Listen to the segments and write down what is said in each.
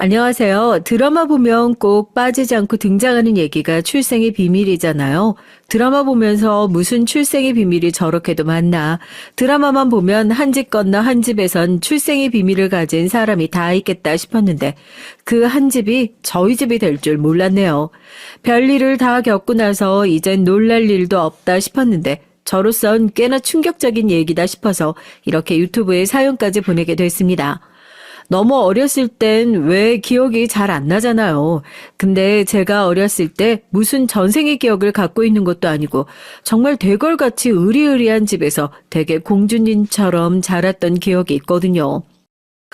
안녕하세요. 드라마 보면 꼭 빠지지 않고 등장하는 얘기가 출생의 비밀이잖아요. 드라마 보면서 무슨 출생의 비밀이 저렇게도 많나. 드라마만 보면 한 집 건너 한 집에선 출생의 비밀을 가진 사람이 다 있겠다 싶었는데 그 한 집이 저희 집이 될 줄 몰랐네요. 별일을 다 겪고 나서 이젠 놀랄 일도 없다 싶었는데 저로선 꽤나 충격적인 얘기다 싶어서 이렇게 유튜브에 사연까지 보내게 됐습니다. 너무 어렸을 땐 왜 기억이 잘 안 나잖아요. 근데 제가 어렸을 때 무슨 전생의 기억을 갖고 있는 것도 아니고 정말 대걸같이 으리으리한 집에서 되게 공주님처럼 자랐던 기억이 있거든요.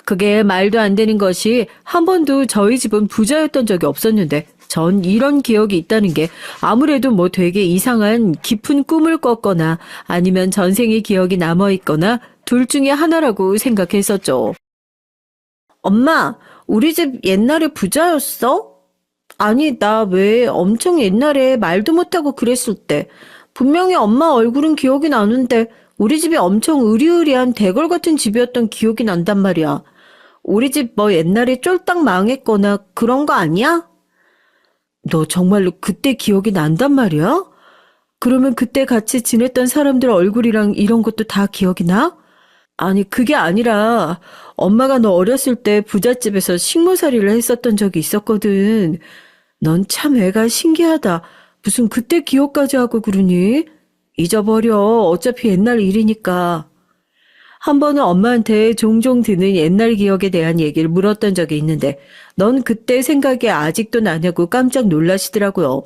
그게 말도 안 되는 것이 한 번도 저희 집은 부자였던 적이 없었는데 전 이런 기억이 있다는 게 아무래도 뭐 되게 이상한 깊은 꿈을 꿨거나 아니면 전생의 기억이 남아있거나 둘 중에 하나라고 생각했었죠. 엄마, 우리 집 옛날에 부자였어? 아니, 나 왜 엄청 옛날에 말도 못하고 그랬을 때. 분명히 엄마 얼굴은 기억이 나는데 우리 집이 엄청 으리으리한 대걸 같은 집이었던 기억이 난단 말이야. 우리 집 뭐 옛날에 쫄딱 망했거나 그런 거 아니야? 너 정말로 그때 기억이 난단 말이야? 그러면 그때 같이 지냈던 사람들 얼굴이랑 이런 것도 다 기억이 나? 아니, 그게 아니라 엄마가 너 어렸을 때 부잣집에서 식모살이를 했었던 적이 있었거든. 넌 참 애가 신기하다. 무슨 그때 기억까지 하고 그러니? 잊어버려. 어차피 옛날 일이니까. 한 번은 엄마한테 종종 드는 옛날 기억에 대한 얘기를 물었던 적이 있는데 넌 그때 생각이 아직도 나냐고 깜짝 놀라시더라고요.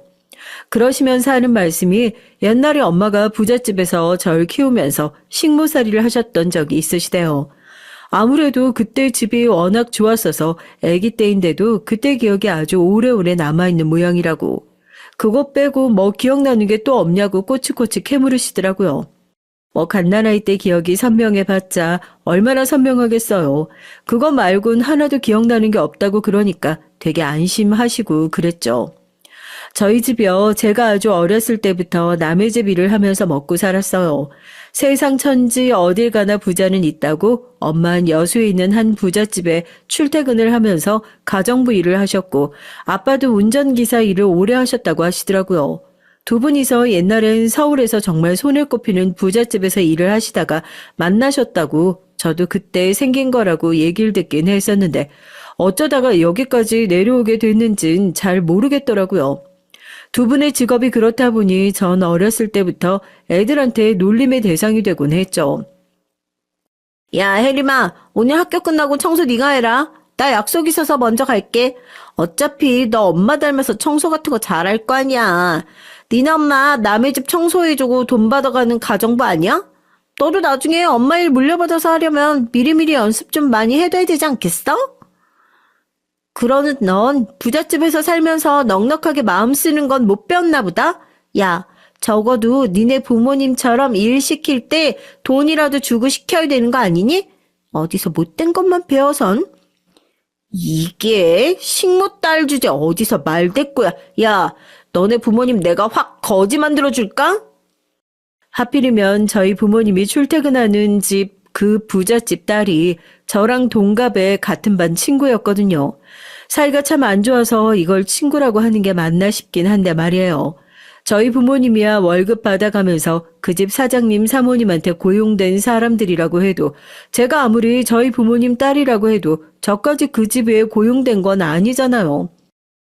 그러시면서 하는 말씀이 옛날에 엄마가 부잣집에서 절 키우면서 식모살이를 하셨던 적이 있으시대요. 아무래도 그때 집이 워낙 좋았어서 아기 때인데도 그때 기억이 아주 오래오래 남아있는 모양이라고. 그것 빼고 뭐 기억나는 게 또 없냐고 꼬치꼬치 캐물으시더라고요. 뭐 갓난아이 때 기억이 선명해봤자 얼마나 선명하겠어요. 그거 말곤 하나도 기억나는 게 없다고 그러니까 되게 안심하시고 그랬죠. 저희 집이요. 제가 아주 어렸을 때부터 남의 집 일을 하면서 먹고 살았어요. 세상 천지 어딜 가나 부자는 있다고 엄마는 여수에 있는 한 부잣집에 출퇴근을 하면서 가정부 일을 하셨고 아빠도 운전기사 일을 오래 하셨다고 하시더라고요. 두 분이서 옛날엔 서울에서 정말 손에 꼽히는 부잣집에서 일을 하시다가 만나셨다고 저도 그때 생긴 거라고 얘기를 듣긴 했었는데 어쩌다가 여기까지 내려오게 됐는진 잘 모르겠더라고요. 두 분의 직업이 그렇다 보니 전 어렸을 때부터 애들한테 놀림의 대상이 되곤 했죠. 야, 혜림아, 오늘 학교 끝나고 청소 네가 해라. 나 약속 있어서 먼저 갈게. 어차피 너 엄마 닮아서 청소 같은 거 잘할 거 아니야. 니네 엄마 남의 집 청소해주고 돈 받아가는 가정부 아니야? 너도 나중에 엄마 일 물려받아서 하려면 미리미리 연습 좀 많이 해둬야 되지 않겠어? 그러는 넌 부잣집에서 살면서 넉넉하게 마음 쓰는 건 못 배웠나 보다? 야, 적어도 니네 부모님처럼 일 시킬 때 돈이라도 주고 시켜야 되는 거 아니니? 어디서 못된 것만 배워선? 이게 식모딸 주제 어디서 말대꾸야. 야, 너네 부모님 내가 확 거지 만들어 줄까? 하필이면 저희 부모님이 출퇴근하는 집 그 부잣집 딸이 저랑 동갑의 같은 반 친구였거든요. 사이가 참 안 좋아서 이걸 친구라고 하는 게 맞나 싶긴 한데 말이에요. 저희 부모님이야 월급 받아가면서 그 집 사장님 사모님한테 고용된 사람들이라고 해도 제가 아무리 저희 부모님 딸이라고 해도 저까지 그 집에 고용된 건 아니잖아요.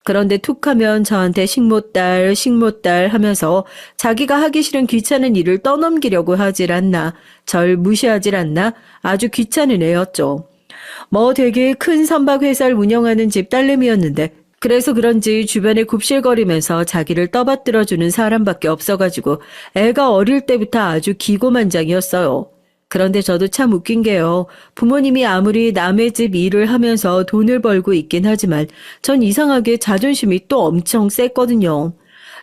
그런데 툭 하면 저한테 식모딸 하면서 자기가 하기 싫은 귀찮은 일을 떠넘기려고 하질 않나, 절 무시하질 않나 아주 귀찮은 애였죠. 뭐 되게 큰 선박 회사를 운영하는 집 딸내미였는데 그래서 그런지 주변에 굽실거리면서 자기를 떠받들어주는 사람밖에 없어가지고 애가 어릴 때부터 아주 기고만장이었어요. 그런데 저도 참 웃긴 게요. 부모님이 아무리 남의 집 일을 하면서 돈을 벌고 있긴 하지만 전 이상하게 자존심이 또 엄청 셌거든요.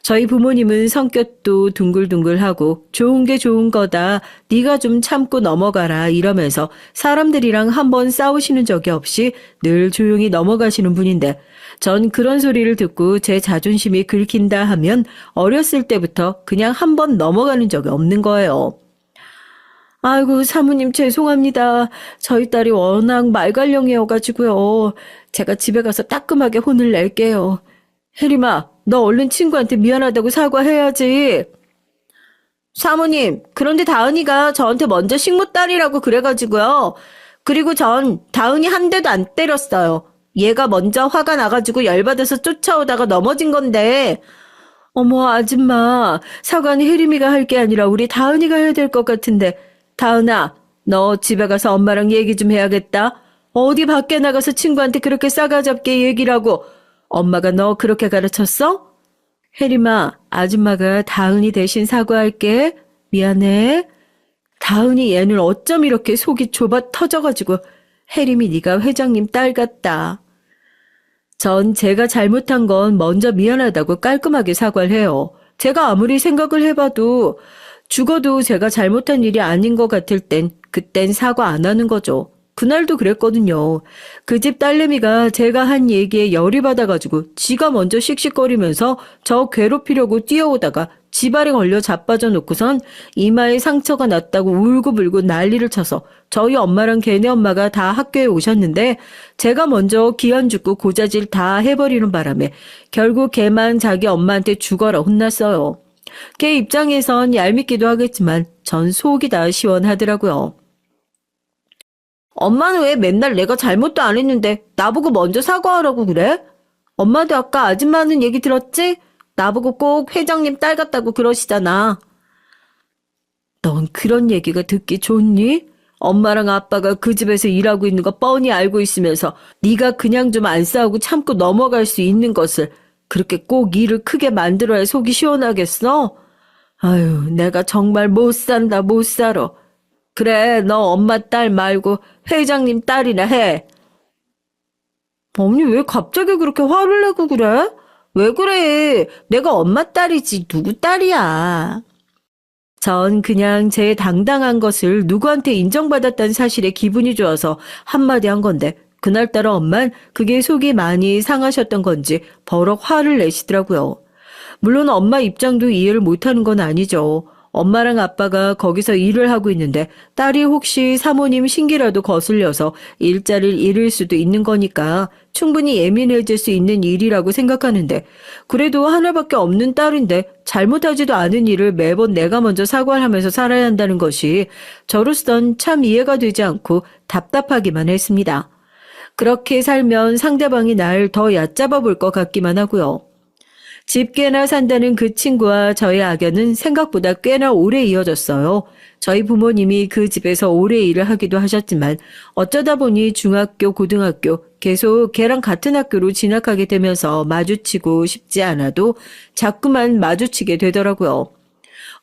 저희 부모님은 성격도 둥글둥글하고 좋은 게 좋은 거다. 네가 좀 참고 넘어가라 이러면서 사람들이랑 한번 싸우시는 적이 없이 늘 조용히 넘어가시는 분인데 전 그런 소리를 듣고 제 자존심이 긁힌다 하면 어렸을 때부터 그냥 한번 넘어가는 적이 없는 거예요. 아이고, 사모님 죄송합니다. 저희 딸이 워낙 말갈령이어가지고요. 제가 집에 가서 따끔하게 혼을 낼게요. 혜림아, 너 얼른 친구한테 미안하다고 사과해야지. 사모님, 그런데 다은이가 저한테 먼저 식모딸이라고 그래가지고요. 그리고 전 다은이 한 대도 안 때렸어요. 얘가 먼저 화가 나가지고 열받아서 쫓아오다가 넘어진 건데. 어머, 아줌마. 사과는 혜림이가 할 게 아니라 우리 다은이가 해야 될 것 같은데. 다은아, 너 집에 가서 엄마랑 얘기 좀 해야겠다. 어디 밖에 나가서 친구한테 그렇게 싸가지 없게 얘기를 하고. 엄마가 너 그렇게 가르쳤어? 혜림아, 아줌마가 다은이 대신 사과할게. 미안해. 다은이 얘는 어쩜 이렇게 속이 좁아 터져가지고. 혜림이 네가 회장님 딸 같다. 전 제가 잘못한 건 먼저 미안하다고 깔끔하게 사과를 해요. 제가 아무리 생각을 해봐도 죽어도 제가 잘못한 일이 아닌 것 같을 그땐 사과 안 하는 거죠. 그날도 그랬거든요. 그 집 딸내미가 제가 한 얘기에 열이 받아가지고 지가 먼저 씩씩거리면서 저 괴롭히려고 뛰어오다가 지발에 걸려 자빠져 놓고선 이마에 상처가 났다고 울고불고 난리를 쳐서 저희 엄마랑 걔네 엄마가 다 학교에 오셨는데 제가 먼저 기한 죽고 고자질 다 해버리는 바람에 결국 걔만 자기 엄마한테 죽어라 혼났어요. 걔 입장에선 얄밉기도 하겠지만 전 속이 다 시원하더라고요. 엄마는 왜 맨날 내가 잘못도 안 했는데 나보고 먼저 사과하라고 그래? 엄마도 아까 아줌마 하는 얘기 들었지? 나보고 꼭 회장님 딸 같다고 그러시잖아. 넌 그런 얘기가 듣기 좋니? 엄마랑 아빠가 그 집에서 일하고 있는 거 뻔히 알고 있으면서 네가 그냥 좀 안 싸우고 참고 넘어갈 수 있는 것을 그렇게 꼭 일을 크게 만들어야 속이 시원하겠어? 아유, 내가 정말 못 산다, 못 살아. 그래, 너 엄마 딸 말고 회장님 딸이나 해. 언니 왜 갑자기 그렇게 화를 내고 그래? 왜 그래? 내가 엄마 딸이지 누구 딸이야. 전 그냥 제 당당한 것을 누구한테 인정받았다는 사실에 기분이 좋아서 한마디 한 건데 그날따라 엄만 그게 속이 많이 상하셨던 건지 버럭 화를 내시더라고요. 물론 엄마 입장도 이해를 못하는 건 아니죠. 엄마랑 아빠가 거기서 일을 하고 있는데 딸이 혹시 사모님 신기라도 거슬려서 일자리를 잃을 수도 있는 거니까 충분히 예민해질 수 있는 일이라고 생각하는데 그래도 하나밖에 없는 딸인데 잘못하지도 않은 일을 매번 내가 먼저 사과를 하면서 살아야 한다는 것이 저로선 참 이해가 되지 않고 답답하기만 했습니다. 그렇게 살면 상대방이 날 더 얕잡아 볼 것 같기만 하고요. 집게나 산다는 그 친구와 저의 악연은 생각보다 꽤나 오래 이어졌어요. 저희 부모님이 그 집에서 오래 일을 하기도 하셨지만 어쩌다 보니 중학교, 고등학교 계속 걔랑 같은 학교로 진학하게 되면서 마주치고 싶지 않아도 자꾸만 마주치게 되더라고요.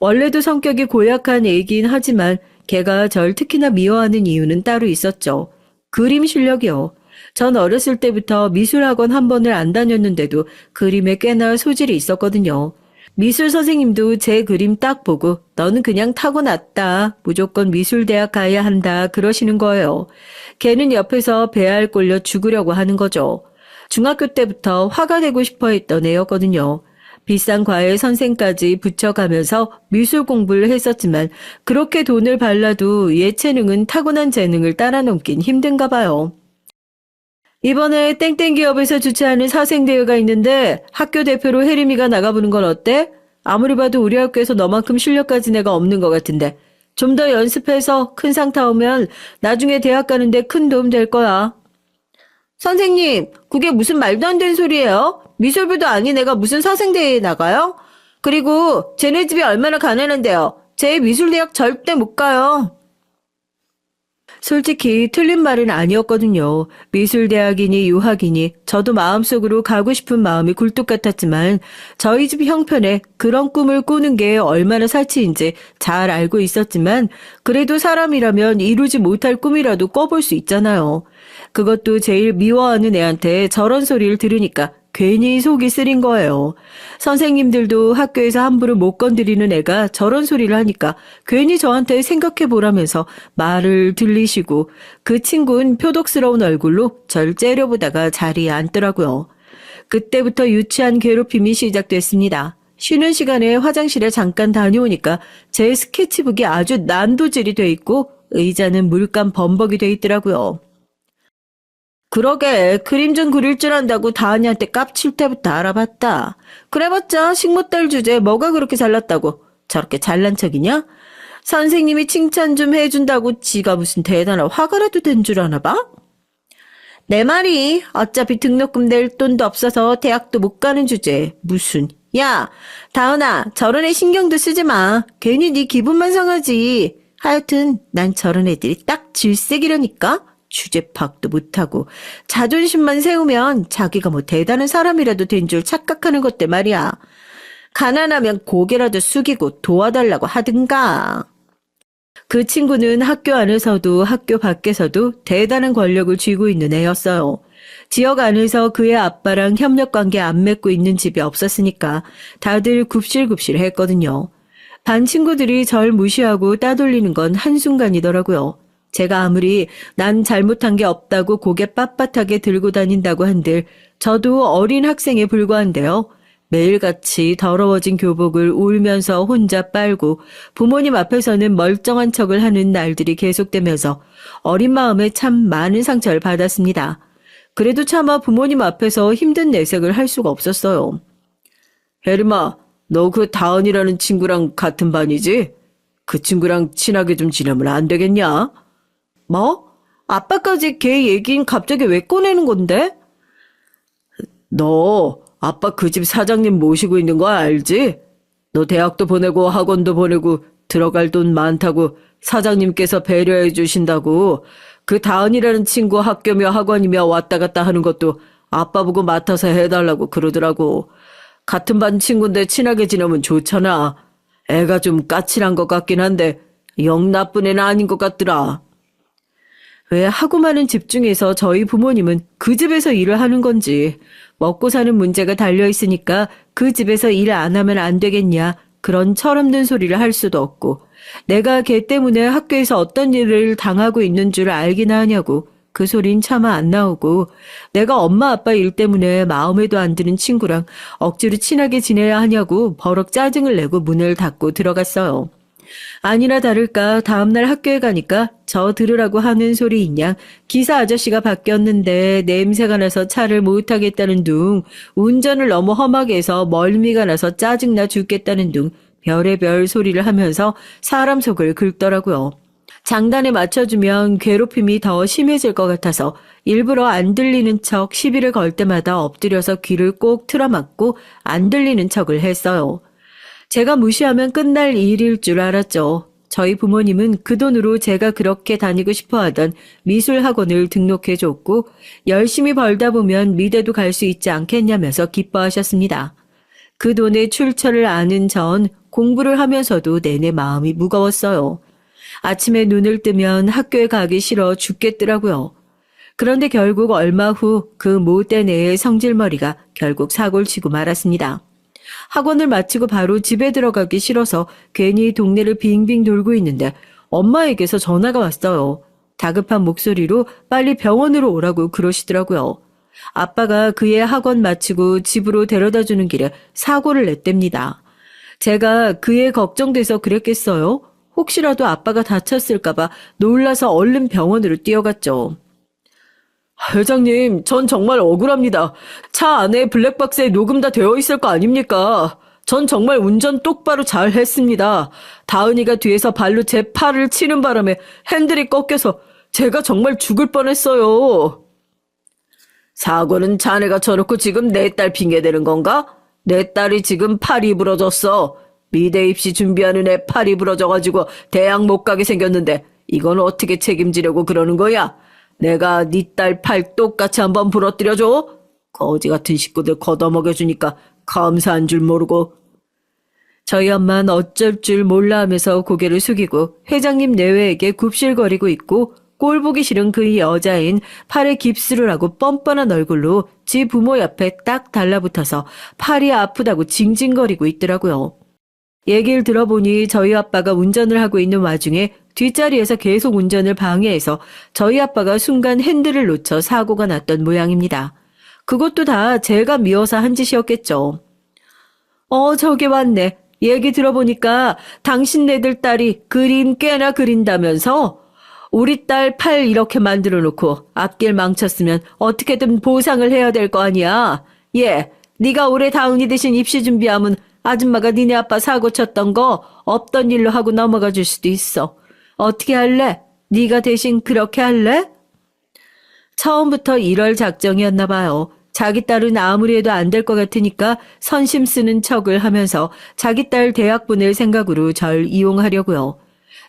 원래도 성격이 고약한 애이긴 하지만 걔가 절 특히나 미워하는 이유는 따로 있었죠. 그림 실력이요. 전 어렸을 때부터 미술학원 한 번을 안 다녔는데도 그림에 꽤나 소질이 있었거든요. 미술 선생님도 제 그림 딱 보고 너는 그냥 타고났다. 무조건 미술대학 가야 한다. 그러시는 거예요. 걔는 옆에서 배알 꼴려 죽으려고 하는 거죠. 중학교 때부터 화가 되고 싶어 했던 애였거든요. 비싼 과외 선생까지 붙여가면서 미술 공부를 했었지만 그렇게 돈을 발라도 예체능은 타고난 재능을 따라넘긴 힘든가 봐요. 이번에 땡땡 기업에서 주최하는 사생대회가 있는데 학교 대표로 혜림이가 나가보는 건 어때? 아무리 봐도 우리 학교에서 너만큼 실력 가진 애가 없는 것 같은데 좀 더 연습해서 큰 상 타오면 나중에 대학 가는데 큰 도움 될 거야. 선생님, 그게 무슨 말도 안 되는 소리예요? 미술부도 아닌 애가 무슨 사생대회에 나가요? 그리고 쟤네 집이 얼마나 가난한데요. 제 미술대학 절대 못 가요. 솔직히 틀린 말은 아니었거든요. 미술대학이니 유학이니 저도 마음속으로 가고 싶은 마음이 굴뚝 같았지만 저희 집 형편에 그런 꿈을 꾸는 게 얼마나 사치인지 잘 알고 있었지만 그래도 사람이라면 이루지 못할 꿈이라도 꿔볼 수 있잖아요. 그것도 제일 미워하는 애한테 저런 소리를 들으니까 괜히 속이 쓰린 거예요. 선생님들도 학교에서 함부로 못 건드리는 애가 저런 소리를 하니까 괜히 저한테 생각해 보라면서 말을 들리시고 그 친구는 표독스러운 얼굴로 절 째려보다가 자리에 앉더라고요. 그때부터 유치한 괴롭힘이 시작됐습니다. 쉬는 시간에 화장실에 잠깐 다녀오니까 제 스케치북이 아주 난도질이 돼 있고 의자는 물감 범벅이 돼 있더라고요. 그러게 그림 좀 그릴 줄 안다고 다은이한테 깝칠 때부터 알아봤다. 그래봤자 식모딸 주제에 뭐가 그렇게 잘났다고 저렇게 잘난 척이냐? 선생님이 칭찬 좀 해준다고 지가 무슨 대단한 화가라도 된 줄 아나 봐? 내 말이 어차피 등록금 낼 돈도 없어서 대학도 못 가는 주제에 무슨. 야, 다은아, 저런 애 신경도 쓰지 마. 괜히 네 기분만 상하지. 하여튼 난 저런 애들이 딱 질색이라니까. 주제 파악도 못하고 자존심만 세우면 자기가 뭐 대단한 사람이라도 된 줄 착각하는 것들 말이야. 가난하면 고개라도 숙이고 도와달라고 하든가. 그 친구는 학교 안에서도 학교 밖에서도 대단한 권력을 쥐고 있는 애였어요. 지역 안에서 그의 아빠랑 협력관계 안 맺고 있는 집이 없었으니까 다들 굽실굽실 했거든요. 반 친구들이 절 무시하고 따돌리는 건 한순간이더라고요. 제가 아무리 난 잘못한 게 없다고 고개 빳빳하게 들고 다닌다고 한들 저도 어린 학생에 불과한데요. 매일같이 더러워진 교복을 울면서 혼자 빨고 부모님 앞에서는 멀쩡한 척을 하는 날들이 계속되면서 어린 마음에 참 많은 상처를 받았습니다. 그래도 차마 부모님 앞에서 힘든 내색을 할 수가 없었어요. 혜림아, 너 그 다은이라는 친구랑 같은 반이지? 그 친구랑 친하게 좀 지내면 안 되겠냐? 뭐? 아빠까지 걔 얘긴 갑자기 왜 꺼내는 건데? 너 아빠 그 집 사장님 모시고 있는 거 알지? 너 대학도 보내고 학원도 보내고 들어갈 돈 많다고 사장님께서 배려해 주신다고 그 다은이라는 친구 학교며 학원이며 왔다 갔다 하는 것도 아빠 보고 맡아서 해달라고 그러더라고. 같은 반 친구인데 친하게 지내면 좋잖아. 애가 좀 까칠한 것 같긴 한데 영 나쁜 애는 아닌 것 같더라. 왜 하고만은 집 중에서 저희 부모님은 그 집에서 일을 하는 건지 먹고 사는 문제가 달려있으니까 그 집에서 일 안 하면 안 되겠냐 그런 철없는 소리를 할 수도 없고 내가 걔 때문에 학교에서 어떤 일을 당하고 있는 줄 알기나 하냐고 그 소린 차마 안 나오고 내가 엄마 아빠 일 때문에 마음에도 안 드는 친구랑 억지로 친하게 지내야 하냐고 버럭 짜증을 내고 문을 닫고 들어갔어요. 아니나 다를까 다음날 학교에 가니까 저 들으라고 하는 소리인 양 기사 아저씨가 바뀌었는데 냄새가 나서 차를 못 타겠다는 둥 운전을 너무 험하게 해서 멀미가 나서 짜증나 죽겠다는 둥 별의별 소리를 하면서 사람 속을 긁더라고요. 장단에 맞춰주면 괴롭힘이 더 심해질 것 같아서 일부러 안 들리는 척 시비를 걸 때마다 엎드려서 귀를 꼭 틀어막고 안 들리는 척을 했어요. 제가 무시하면 끝날 일일 줄 알았죠. 저희 부모님은 그 돈으로 제가 그렇게 다니고 싶어 하던 미술학원을 등록해줬고 열심히 벌다 보면 미대도 갈 수 있지 않겠냐면서 기뻐하셨습니다. 그 돈의 출처를 아는 전 공부를 하면서도 내내 마음이 무거웠어요. 아침에 눈을 뜨면 학교에 가기 싫어 죽겠더라고요. 그런데 결국 얼마 후 그 못된 애의 성질머리가 결국 사고를 치고 말았습니다. 학원을 마치고 바로 집에 들어가기 싫어서 괜히 동네를 빙빙 돌고 있는데 엄마에게서 전화가 왔어요. 다급한 목소리로 빨리 병원으로 오라고 그러시더라고요. 아빠가 그의 학원 마치고 집으로 데려다 주는 길에 사고를 냈답니다. 제가 그의 걱정돼서 그랬겠어요? 혹시라도 아빠가 다쳤을까봐 놀라서 얼른 병원으로 뛰어갔죠. 회장님, 전 정말 억울합니다. 차 안에 블랙박스에 녹음 다 되어 있을 거 아닙니까? 전 정말 운전 똑바로 잘 했습니다. 다은이가 뒤에서 발로 제 팔을 치는 바람에 핸들이 꺾여서 제가 정말 죽을 뻔했어요. 사고는 자네가 쳐놓고 지금 내 딸 핑계대는 건가? 내 딸이 지금 팔이 부러졌어. 미대 입시 준비하는 애 팔이 부러져가지고 대학 못 가게 생겼는데 이건 어떻게 책임지려고 그러는 거야? 내가 네 딸 팔 똑같이 한번 부러뜨려줘? 거지 같은 식구들 걷어먹여주니까 감사한 줄 모르고. 저희 엄마는 어쩔 줄 몰라 하면서 고개를 숙이고 회장님 내외에게 굽실거리고 있고 꼴 보기 싫은 그 여자인 팔에 깁스를 하고 뻔뻔한 얼굴로 지 부모 옆에 딱 달라붙어서 팔이 아프다고 징징거리고 있더라고요. 얘기를 들어보니 저희 아빠가 운전을 하고 있는 와중에 뒷자리에서 계속 운전을 방해해서 저희 아빠가 순간 핸들을 놓쳐 사고가 났던 모양입니다. 그것도 다 제가 미워서 한 짓이었겠죠. 저기 왔네. 얘기 들어보니까 당신네들 딸이 그림 꽤나 그린다면서? 우리 딸 팔 이렇게 만들어 놓고 앞길 망쳤으면 어떻게든 보상을 해야 될 거 아니야. 얘, 네가 올해 다운이 대신 입시 준비하면 아줌마가 니네 아빠 사고 쳤던 거 없던 일로 하고 넘어가 줄 수도 있어. 어떻게 할래? 네가 대신 그렇게 할래? 처음부터 이럴 작정이었나 봐요. 자기 딸은 아무리 해도 안 될 것 같으니까 선심 쓰는 척을 하면서 자기 딸 대학 보낼 생각으로 절 이용하려고요.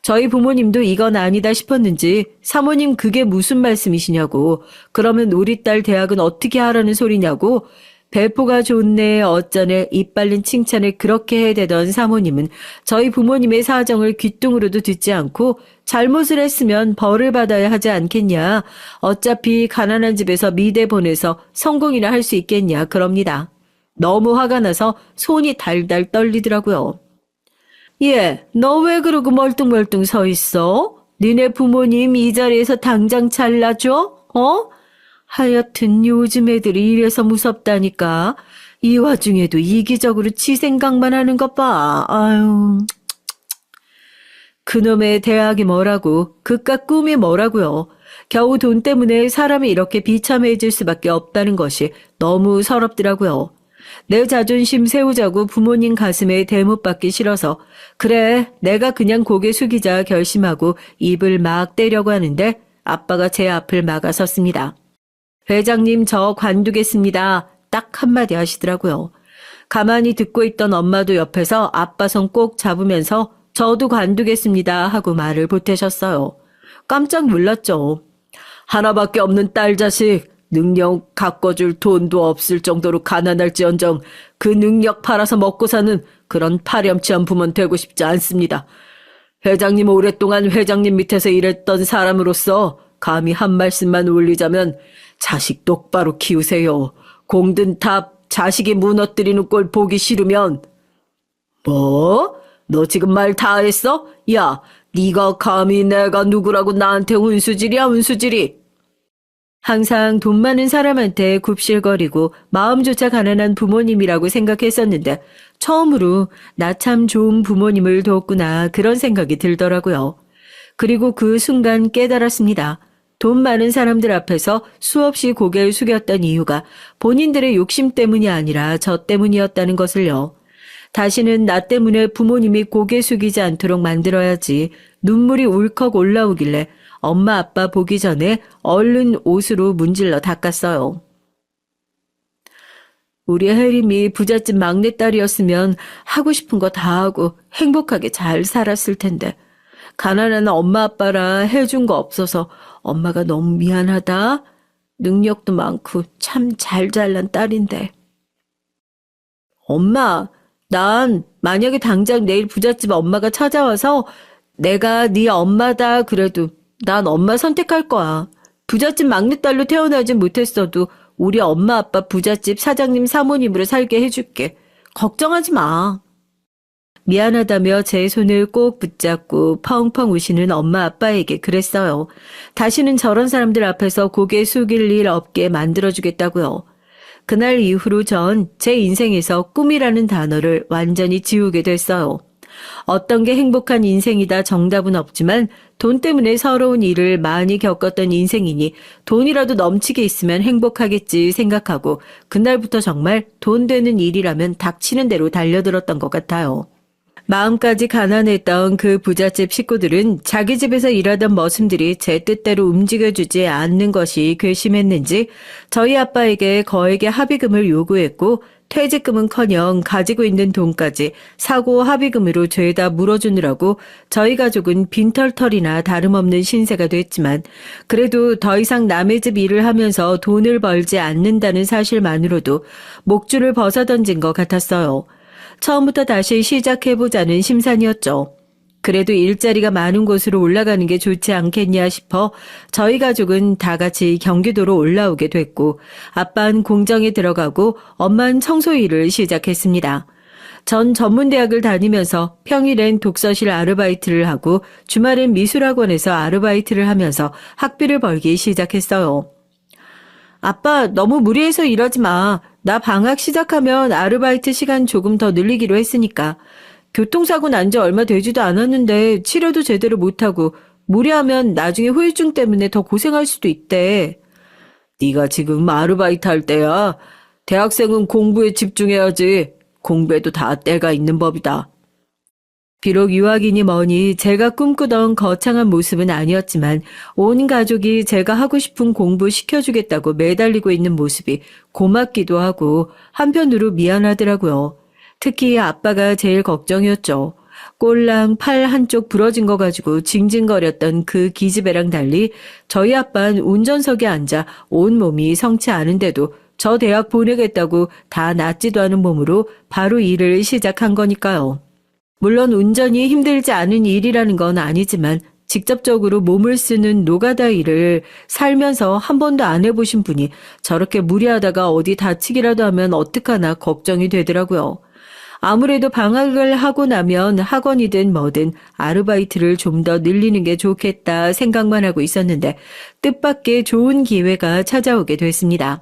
저희 부모님도 이건 아니다 싶었는지 사모님 그게 무슨 말씀이시냐고, 그러면 우리 딸 대학은 어떻게 하라는 소리냐고, 배포가 좋네 어쩌네 이빨린 칭찬을 그렇게 해대던 사모님은 저희 부모님의 사정을 귓등으로도 듣지 않고 잘못을 했으면 벌을 받아야 하지 않겠냐. 어차피 가난한 집에서 미대 보내서 성공이나 할 수 있겠냐 그럽니다. 너무 화가 나서 손이 달달 떨리더라고요. 예, 너 왜 그러고 멀뚱멀뚱 서 있어? 니네 부모님 이 자리에서 당장 잘라줘? 하여튼 요즘 애들이 이래서 무섭다니까. 이 와중에도 이기적으로 지 생각만 하는 것 봐. 아유. 그놈의 대학이 뭐라고, 그깟 꿈이 뭐라고요. 겨우 돈 때문에 사람이 이렇게 비참해질 수밖에 없다는 것이 너무 서럽더라고요. 내 자존심 세우자고 부모님 가슴에 대못 박기 싫어서 그래 내가 그냥 고개 숙이자 결심하고 입을 막 떼려고 하는데 아빠가 제 앞을 막아섰습니다. 회장님 저 관두겠습니다. 딱 한마디 하시더라고요. 가만히 듣고 있던 엄마도 옆에서 아빠 손 꼭 잡으면서 저도 관두겠습니다 하고 말을 보태셨어요. 깜짝 놀랐죠. 하나밖에 없는 딸 자식, 능력 가꿔줄 돈도 없을 정도로 가난할지언정 그 능력 팔아서 먹고 사는 그런 파렴치한 부모는 되고 싶지 않습니다. 회장님 오랫동안 회장님 밑에서 일했던 사람으로서 감히 한 말씀만 올리자면 자식 똑바로 키우세요. 공든 탑 자식이 무너뜨리는 꼴 보기 싫으면. 뭐? 너 지금 말 다 했어? 야, 네가 감히 내가 누구라고 나한테 운수질이야 운수질이. 항상 돈 많은 사람한테 굽실거리고 마음조차 가난한 부모님이라고 생각했었는데 처음으로 나 참 좋은 부모님을 뒀구나 그런 생각이 들더라고요. 그리고 그 순간 깨달았습니다. 돈 많은 사람들 앞에서 수없이 고개를 숙였던 이유가 본인들의 욕심 때문이 아니라 저 때문이었다는 것을요. 다시는 나 때문에 부모님이 고개 숙이지 않도록 만들어야지. 눈물이 울컥 올라오길래 엄마 아빠 보기 전에 얼른 옷으로 문질러 닦았어요. 우리 혜림이 부잣집 막내딸이었으면 하고 싶은 거 다 하고 행복하게 잘 살았을 텐데 가난한 엄마 아빠라 해준 거 없어서 엄마가 너무 미안하다. 능력도 많고 참 잘 잘난 딸인데. 엄마, 난 만약에 당장 내일 부잣집 엄마가 찾아와서 내가 네 엄마다 그래도 난 엄마 선택할 거야. 부잣집 막내딸로 태어나진 못했어도 우리 엄마 아빠 부잣집 사장님 사모님으로 살게 해줄게. 걱정하지 마. 미안하다며 제 손을 꼭 붙잡고 펑펑 우시는 엄마 아빠에게 그랬어요. 다시는 저런 사람들 앞에서 고개 숙일 일 없게 만들어주겠다고요. 그날 이후로 전 제 인생에서 꿈이라는 단어를 완전히 지우게 됐어요. 어떤 게 행복한 인생이다 정답은 없지만 돈 때문에 서러운 일을 많이 겪었던 인생이니 돈이라도 넘치게 있으면 행복하겠지 생각하고 그날부터 정말 돈 되는 일이라면 닥치는 대로 달려들었던 것 같아요. 마음까지 가난했던 그 부잣집 식구들은 자기 집에서 일하던 머슴들이 제 뜻대로 움직여주지 않는 것이 괘씸했는지 저희 아빠에게 거액의 합의금을 요구했고 퇴직금은커녕 가지고 있는 돈까지 사고 합의금으로 죄다 물어주느라고 저희 가족은 빈털털이나 다름없는 신세가 됐지만 그래도 더 이상 남의 집 일을 하면서 돈을 벌지 않는다는 사실만으로도 목줄을 벗어던진 것 같았어요. 처음부터 다시 시작해보자는 심산이었죠. 그래도 일자리가 많은 곳으로 올라가는 게 좋지 않겠냐 싶어 저희 가족은 다 같이 경기도로 올라오게 됐고 아빠는 공정에 들어가고 엄마는 청소 일을 시작했습니다. 전 전문대학을 다니면서 평일엔 독서실 아르바이트를 하고 주말엔 미술학원에서 아르바이트를 하면서 학비를 벌기 시작했어요. 아빠 너무 무리해서 일하지 마. 나 방학 시작하면 아르바이트 시간 조금 더 늘리기로 했으니까. 교통사고 난 지 얼마 되지도 않았는데 치료도 제대로 못하고 무리하면 나중에 후유증 때문에 더 고생할 수도 있대. 네가 지금 아르바이트 할 때야. 대학생은 공부에 집중해야지. 공부에도 다 때가 있는 법이다. 비록 유학이니 뭐니 제가 꿈꾸던 거창한 모습은 아니었지만 온 가족이 제가 하고 싶은 공부 시켜주겠다고 매달리고 있는 모습이 고맙기도 하고 한편으로 미안하더라고요. 특히 아빠가 제일 걱정이었죠. 꼴랑 팔 한쪽 부러진 거 가지고 징징거렸던 그 기집애랑 달리 저희 아빠는 운전석에 앉아 온몸이 성치 않은데도 저 대학 보내겠다고 다 낫지도 않은 몸으로 바로 일을 시작한 거니까요. 물론 운전이 힘들지 않은 일이라는 건 아니지만 직접적으로 몸을 쓰는 노가다 일을 살면서 한 번도 안 해보신 분이 저렇게 무리하다가 어디 다치기라도 하면 어떡하나 걱정이 되더라고요. 아무래도 방학을 하고 나면 학원이든 뭐든 아르바이트를 좀 더 늘리는 게 좋겠다 생각만 하고 있었는데 뜻밖의 좋은 기회가 찾아오게 됐습니다.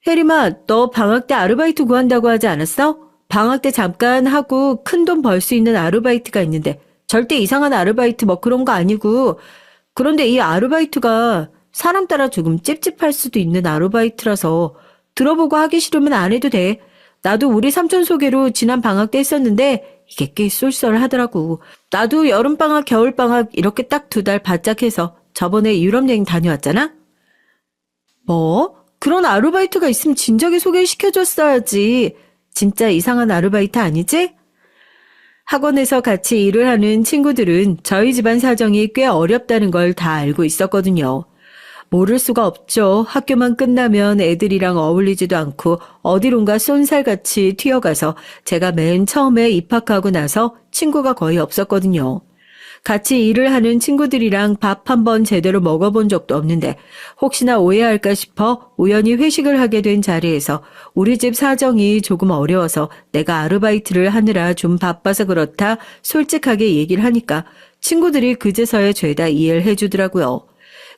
혜림아, 너 방학 때 아르바이트 구한다고 하지 않았어? 방학 때 잠깐 하고 큰 돈 벌 수 있는 아르바이트가 있는데 절대 이상한 아르바이트 뭐 그런 거 아니고 그런데 이 아르바이트가 사람 따라 조금 찝찝할 수도 있는 아르바이트라서 들어보고 하기 싫으면 안 해도 돼. 나도 우리 삼촌 소개로 지난 방학 때 했었는데 이게 꽤 쏠쏠하더라고. 나도 여름방학, 겨울방학 이렇게 딱 2달 바짝 해서 저번에 유럽 여행 다녀왔잖아? 뭐? 그런 아르바이트가 있으면 진작에 소개시켜줬어야지. 진짜 이상한 아르바이트 아니지? 학원에서 같이 일을 하는 친구들은 저희 집안 사정이 꽤 어렵다는 걸 다 알고 있었거든요. 모를 수가 없죠. 학교만 끝나면 애들이랑 어울리지도 않고 어디론가 쏜살같이 튀어가서 제가 맨 처음에 입학하고 나서 친구가 거의 없었거든요. 같이 일을 하는 친구들이랑 밥 한 번 제대로 먹어본 적도 없는데 혹시나 오해할까 싶어 우연히 회식을 하게 된 자리에서 우리 집 사정이 조금 어려워서 내가 아르바이트를 하느라 좀 바빠서 그렇다 솔직하게 얘기를 하니까 친구들이 그제서야 죄다 이해를 해주더라고요.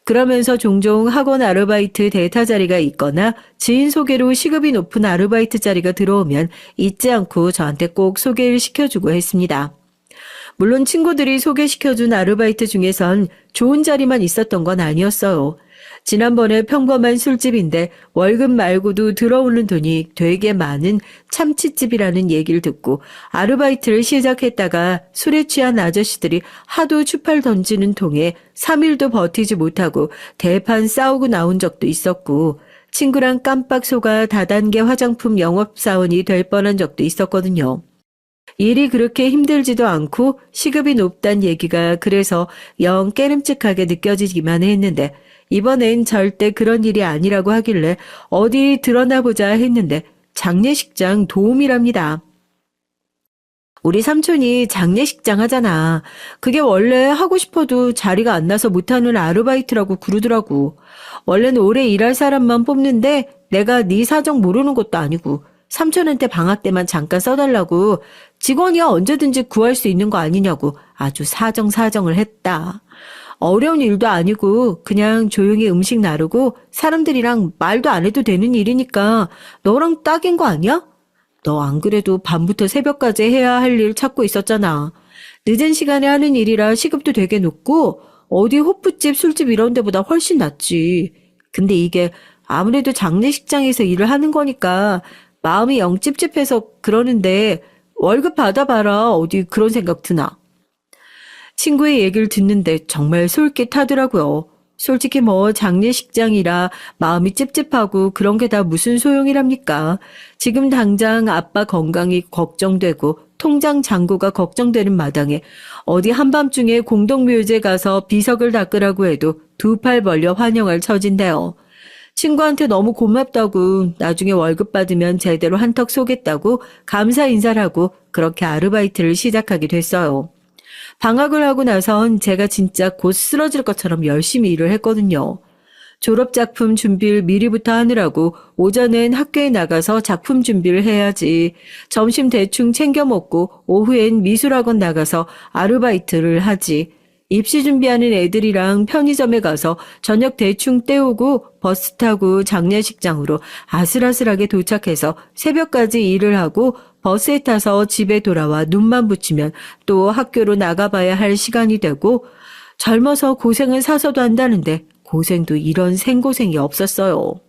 그러면서 종종 학원 아르바이트 대타 자리가 있거나 지인 소개로 시급이 높은 아르바이트 자리가 들어오면 잊지 않고 저한테 꼭 소개를 시켜주고 했습니다. 물론 친구들이 소개시켜준 아르바이트 중에선 좋은 자리만 있었던 건 아니었어요. 지난번에 평범한 술집인데 월급 말고도 들어오는 돈이 되게 많은 참치집이라는 얘기를 듣고 아르바이트를 시작했다가 술에 취한 아저씨들이 하도 추팔 던지는 통에 3일도 버티지 못하고 대판 싸우고 나온 적도 있었고 친구랑 깜빡 속아 다단계 화장품 영업사원이 될 뻔한 적도 있었거든요. 일이 그렇게 힘들지도 않고 시급이 높단 얘기가 그래서 영 깨름직하게 느껴지기만 했는데 이번엔 절대 그런 일이 아니라고 하길래 어디 드러나 보자 했는데 장례식장 도우미랍니다. 우리 삼촌이 장례식장 하잖아. 그게 원래 하고 싶어도 자리가 안 나서 못하는 아르바이트라고 그러더라고. 원래는 오래 일할 사람만 뽑는데 내가 네 사정 모르는 것도 아니고 삼촌한테 방학 때만 잠깐 써달라고 직원이야 언제든지 구할 수 있는 거 아니냐고 아주 사정을 했다. 어려운 일도 아니고 그냥 조용히 음식 나르고 사람들이랑 말도 안 해도 되는 일이니까 너랑 딱인 거 아니야? 너 안 그래도 밤부터 새벽까지 해야 할 일 찾고 있었잖아. 늦은 시간에 하는 일이라 시급도 되게 높고 어디 호프집, 술집 이런 데보다 훨씬 낫지. 근데 이게 아무래도 장례식장에서 일을 하는 거니까 마음이 영 찝찝해서 그러는데 월급 받아봐라. 어디 그런 생각 드나. 친구의 얘기를 듣는데 정말 솔깃하더라고요. 솔직히 뭐 장례식장이라 마음이 찝찝하고 그런 게 다 무슨 소용이랍니까. 지금 당장 아빠 건강이 걱정되고 통장 잔고가 걱정되는 마당에 어디 한밤중에 공동묘지에 가서 비석을 닦으라고 해도 2팔 벌려 환영할 처진데요. 친구한테 너무 고맙다고 나중에 월급 받으면 제대로 한턱 쏘겠다고 감사 인사를 하고 그렇게 아르바이트를 시작하게 됐어요. 방학을 하고 나선 제가 진짜 곧 쓰러질 것처럼 열심히 일을 했거든요. 졸업작품 준비를 미리부터 하느라고 오전엔 학교에 나가서 작품 준비를 해야지. 점심 대충 챙겨 먹고 오후엔 미술학원 나가서 아르바이트를 하지. 입시 준비하는 애들이랑 편의점에 가서 저녁 대충 때우고 버스 타고 장례식장으로 아슬아슬하게 도착해서 새벽까지 일을 하고 버스에 타서 집에 돌아와 눈만 붙이면 또 학교로 나가봐야 할 시간이 되고 젊어서 고생은 사서도 한다는데 고생도 이런 생고생이 없었어요.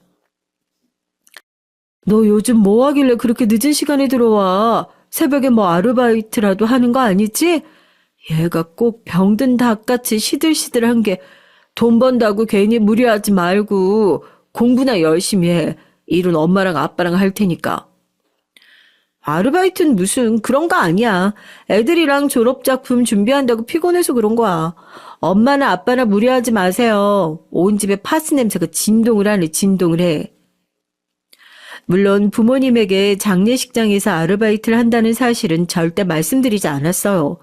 너 요즘 뭐 하길래 그렇게 늦은 시간에 들어와? 새벽에 뭐 아르바이트라도 하는 거 아니지? 얘가 꼭 병든 닭같이 시들시들한 게 돈 번다고 괜히 무리하지 말고 공부나 열심히 해. 일은 엄마랑 아빠랑 할 테니까. 아르바이트는 무슨 그런 거 아니야. 애들이랑 졸업작품 준비한다고 피곤해서 그런 거야. 엄마나 아빠나 무리하지 마세요. 온 집에 파스 냄새가 진동을 하네, 진동을 해. 물론 부모님에게 장례식장에서 아르바이트를 한다는 사실은 절대 말씀드리지 않았어요.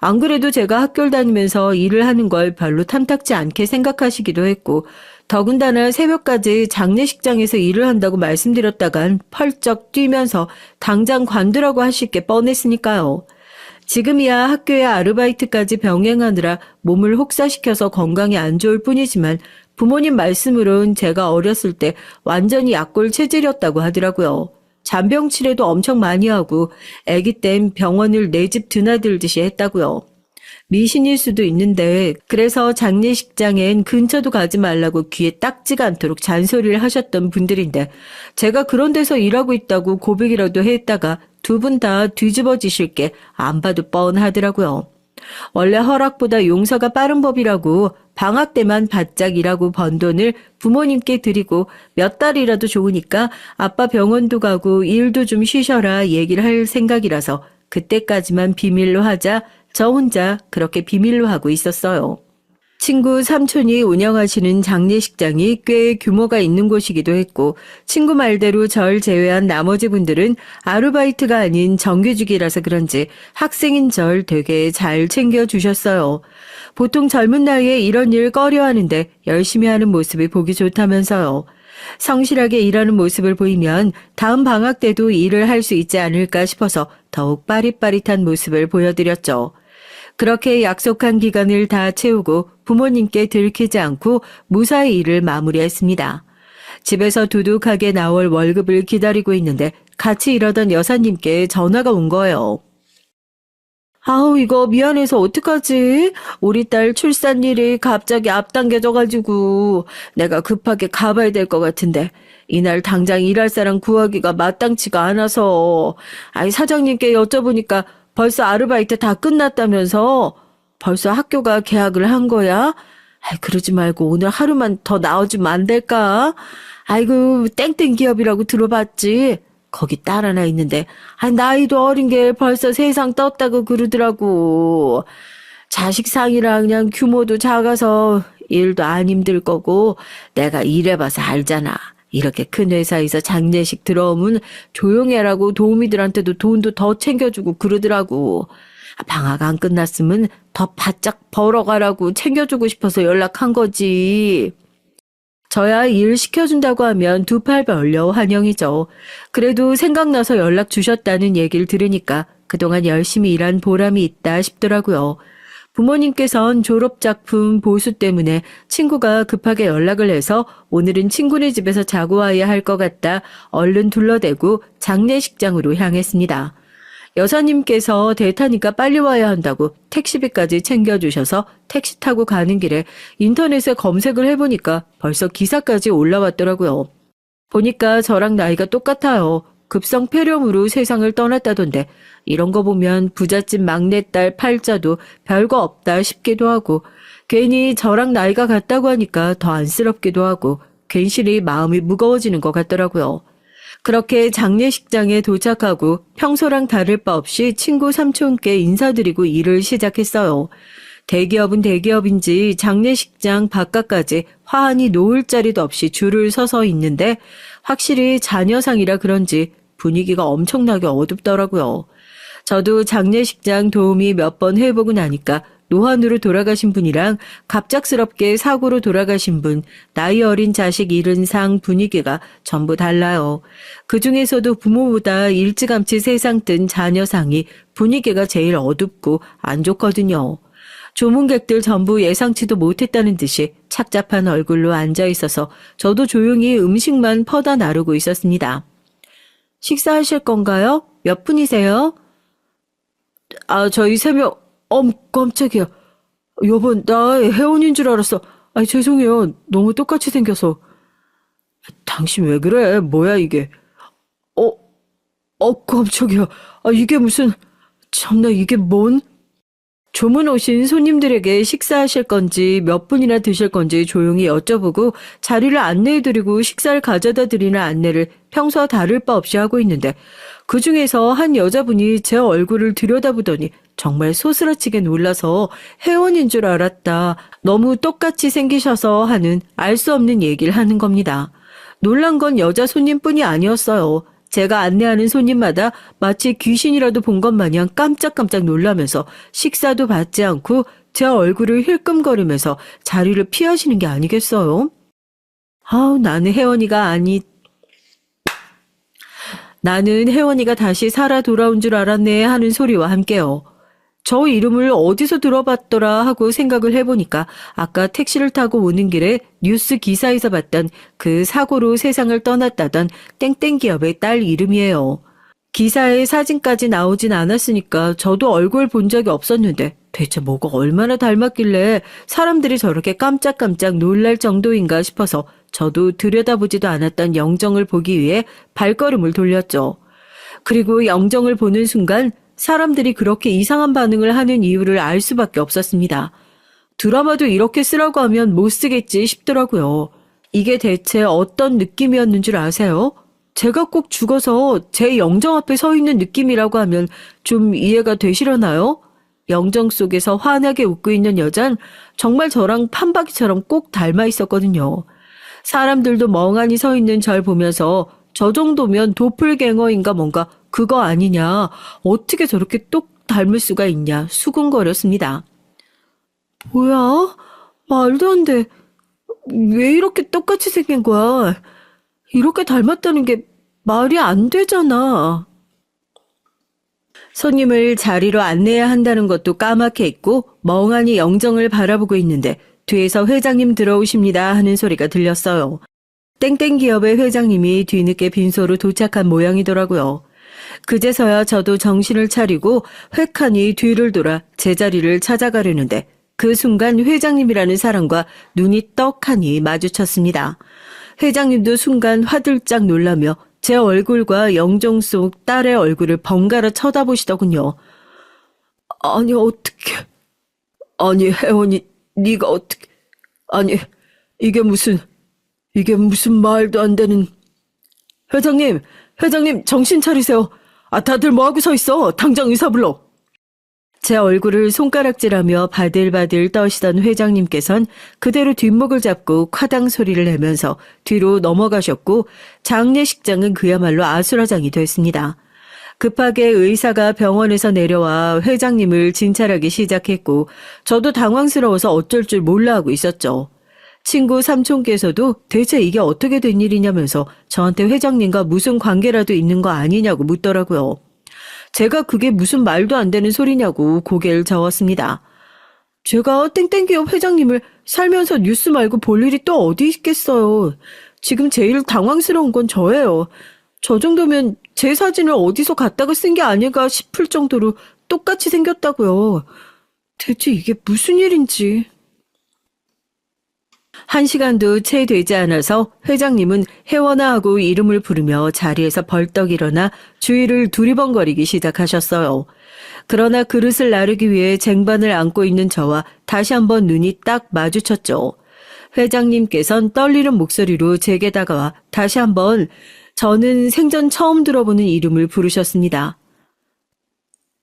안 그래도 제가 학교를 다니면서 일을 하는 걸 별로 탐탁지 않게 생각하시기도 했고, 더군다나 새벽까지 장례식장에서 일을 한다고 말씀드렸다간 펄쩍 뛰면서 당장 관두라고 하실 게 뻔했으니까요. 지금이야 학교에 아르바이트까지 병행하느라 몸을 혹사시켜서 건강이 안 좋을 뿐이지만 부모님 말씀으론 제가 어렸을 때 완전히 약골 체질이었다고 하더라고요. 잔병 치레도 엄청 많이 하고 아기 땐 병원을 내 집 드나들듯이 했다고요. 미신일 수도 있는데 그래서 장례식장엔 근처도 가지 말라고 귀에 딱지가 않도록 잔소리를 하셨던 분들인데 제가 그런 데서 일하고 있다고 고백이라도 했다가 두 분 다 뒤집어지실 게 안 봐도 뻔하더라고요. 원래 허락보다 용서가 빠른 법이라고 방학 때만 바짝 일하고 번 돈을 부모님께 드리고 몇 달이라도 좋으니까 아빠 병원도 가고 일도 좀 쉬셔라 얘기를 할 생각이라서 그때까지만 비밀로 하자 저 혼자 그렇게 비밀로 하고 있었어요. 친구 삼촌이 운영하시는 장례식장이 꽤 규모가 있는 곳이기도 했고 친구 말대로 절 제외한 나머지 분들은 아르바이트가 아닌 정규직이라서 그런지 학생인 절 되게 잘 챙겨주셨어요. 보통 젊은 나이에 이런 일 꺼려하는데 열심히 하는 모습이 보기 좋다면서요. 성실하게 일하는 모습을 보이면 다음 방학 때도 일을 할 수 있지 않을까 싶어서 더욱 빠릿빠릿한 모습을 보여드렸죠. 그렇게 약속한 기간을 다 채우고 부모님께 들키지 않고 무사히 일을 마무리했습니다. 집에서 두둑하게 나올 월급을 기다리고 있는데 같이 일하던 여사님께 전화가 온 거예요. 아우 이거 미안해서 어떡하지? 우리 딸 출산일이 갑자기 앞당겨져가지고 내가 급하게 가봐야 될 것 같은데 이날 당장 일할 사람 구하기가 마땅치가 않아서 사장님께 여쭤보니까 벌써 아르바이트 다 끝났다면서 벌써 학교가 개학을 한 거야? 그러지 말고 오늘 하루만 더 나와주면 안 될까? 아이고 땡땡 기업이라고 들어봤지? 거기 딸 하나 있는데 나이도 어린 게 벌써 세상 떴다고 그러더라고. 자식상이라 그냥 규모도 작아서 일도 안 힘들 거고 내가 일해봐서 알잖아. 이렇게 큰 회사에서 장례식 들어오면 조용해라고 도우미들한테도 돈도 더 챙겨주고 그러더라고. 방학 안 끝났으면 더 바짝 벌어가라고 챙겨주고 싶어서 연락한 거지. 저야 일 시켜준다고 하면 두 팔 벌려 환영이죠. 그래도 생각나서 연락 주셨다는 얘기를 들으니까 그동안 열심히 일한 보람이 있다 싶더라고요. 부모님께선 졸업작품 보수 때문에 친구가 급하게 연락을 해서 오늘은 친구네 집에서 자고 와야 할 것 같다 얼른 둘러대고 장례식장으로 향했습니다. 여사님께서 대타니까 빨리 와야 한다고 택시비까지 챙겨주셔서 택시 타고 가는 길에 인터넷에 검색을 해보니까 벌써 기사까지 올라왔더라고요. 보니까 저랑 나이가 똑같아요. 급성 폐렴으로 세상을 떠났다던데 이런 거 보면 부잣집 막내딸 팔자도 별거 없다 싶기도 하고 괜히 저랑 나이가 같다고 하니까 더 안쓰럽기도 하고 괜시리 마음이 무거워지는 것 같더라고요. 그렇게 장례식장에 도착하고 평소랑 다를 바 없이 친구 삼촌께 인사드리고 일을 시작했어요. 대기업은 대기업인지 장례식장 바깥까지 화환이 놓을 자리도 없이 줄을 서서 있는데 확실히 자녀상이라 그런지 분위기가 엄청나게 어둡더라고요. 저도 장례식장 도우미 몇 번 해보고 나니까 노환으로 돌아가신 분이랑 갑작스럽게 사고로 돌아가신 분, 나이 어린 자식 잃은 상 분위기가 전부 달라요. 그중에서도 부모보다 일찌감치 세상 뜬 자녀상이 분위기가 제일 어둡고 안 좋거든요. 조문객들 전부 예상치도 못했다는 듯이 착잡한 얼굴로 앉아 있어서 저도 조용히 음식만 퍼다 나르고 있었습니다. 식사하실 건가요? 몇 분이세요? 저희 3명. 깜짝이야. 여보, 나 혜원인 줄 알았어. 죄송해요. 너무 똑같이 생겨서. 당신 왜 그래? 뭐야 이게? 깜짝이야. 이게 무슨... 참나, 이게 뭔... 조문 오신 손님들에게 식사하실 건지 몇 분이나 드실 건지 조용히 여쭤보고 자리를 안내해드리고 식사를 가져다 드리는 안내를 평소와 다를 바 없이 하고 있는데 그중에서 한 여자분이 제 얼굴을 들여다보더니 정말 소스라치게 놀라서 혜원인 줄 알았다. 너무 똑같이 생기셔서 하는 알 수 없는 얘기를 하는 겁니다. 놀란 건 여자 손님뿐이 아니었어요. 제가 안내하는 손님마다 마치 귀신이라도 본 것 마냥 깜짝깜짝 놀라면서 식사도 받지 않고 제 얼굴을 힐끔거리면서 자리를 피하시는 게 아니겠어요? 나는 혜원이가 다시 살아 돌아온 줄 알았네 하는 소리와 함께요. 저 이름을 어디서 들어봤더라 하고 생각을 해보니까 아까 택시를 타고 오는 길에 뉴스 기사에서 봤던 그 사고로 세상을 떠났다던 땡땡 기업의 딸 이름이에요. 기사에 사진까지 나오진 않았으니까 저도 얼굴 본 적이 없었는데 대체 뭐가 얼마나 닮았길래 사람들이 저렇게 깜짝깜짝 놀랄 정도인가 싶어서 저도 들여다보지도 않았던 영정을 보기 위해 발걸음을 돌렸죠. 그리고 영정을 보는 순간 사람들이 그렇게 이상한 반응을 하는 이유를 알 수밖에 없었습니다. 드라마도 이렇게 쓰라고 하면 못 쓰겠지 싶더라고요. 이게 대체 어떤 느낌이었는 줄 아세요? 제가 꼭 죽어서 제 영정 앞에 서 있는 느낌이라고 하면 좀 이해가 되시려나요? 영정 속에서 환하게 웃고 있는 여잔 정말 저랑 판박이처럼 꼭 닮아 있었거든요. 사람들도 멍하니 서 있는 절 보면서 저 정도면 도플갱어인가 뭔가 그거 아니냐, 어떻게 저렇게 똑 닮을 수가 있냐 수군거렸습니다. 뭐야? 말도 안 돼. 왜 이렇게 똑같이 생긴 거야? 이렇게 닮았다는 게 말이 안 되잖아. 손님을 자리로 안내해야 한다는 것도 까맣게 있고 멍하니 영정을 바라보고 있는데 뒤에서 회장님 들어오십니다 하는 소리가 들렸어요. 땡땡 기업의 회장님이 뒤늦게 빈소로 도착한 모양이더라고요. 그제서야 저도 정신을 차리고 획하니 뒤를 돌아 제자리를 찾아가려는데 그 순간 회장님이라는 사람과 눈이 떡하니 마주쳤습니다. 회장님도 순간 화들짝 놀라며 제 얼굴과 영정 속 딸의 얼굴을 번갈아 쳐다보시더군요. 아니 어떻게... 아니 혜원이 네가 어떻게... 아니 이게 무슨 말도 안 되는... 회장님 정신 차리세요. 다들 뭐하고 서 있어? 당장 의사 불러. 제 얼굴을 손가락질하며 바들바들 떠시던 회장님께선 그대로 뒷목을 잡고 夸당 소리를 내면서 뒤로 넘어가셨고 장례식장은 그야말로 아수라장이 됐습니다. 급하게 의사가 병원에서 내려와 회장님을 진찰하기 시작했고 저도 당황스러워서 어쩔 줄 몰라 하고 있었죠. 친구 삼촌께서도 대체 이게 어떻게 된 일이냐면서 저한테 회장님과 무슨 관계라도 있는 거 아니냐고 묻더라고요. 제가 그게 무슨 말도 안 되는 소리냐고 고개를 저었습니다. 제가 땡땡기업 회장님을 살면서 뉴스 말고 볼 일이 또 어디 있겠어요. 지금 제일 당황스러운 건 저예요. 저 정도면 제 사진을 어디서 갖다가 쓴 게 아닐까 싶을 정도로 똑같이 생겼다고요. 대체 이게 무슨 일인지... 1시간도 채 되지 않아서 회장님은 혜원아 하고 이름을 부르며 자리에서 벌떡 일어나 주위를 두리번거리기 시작하셨어요. 그러나 그릇을 나르기 위해 쟁반을 안고 있는 저와 다시 한번 눈이 딱 마주쳤죠. 회장님께선 떨리는 목소리로 제게 다가와 다시 한번 저는 생전 처음 들어보는 이름을 부르셨습니다.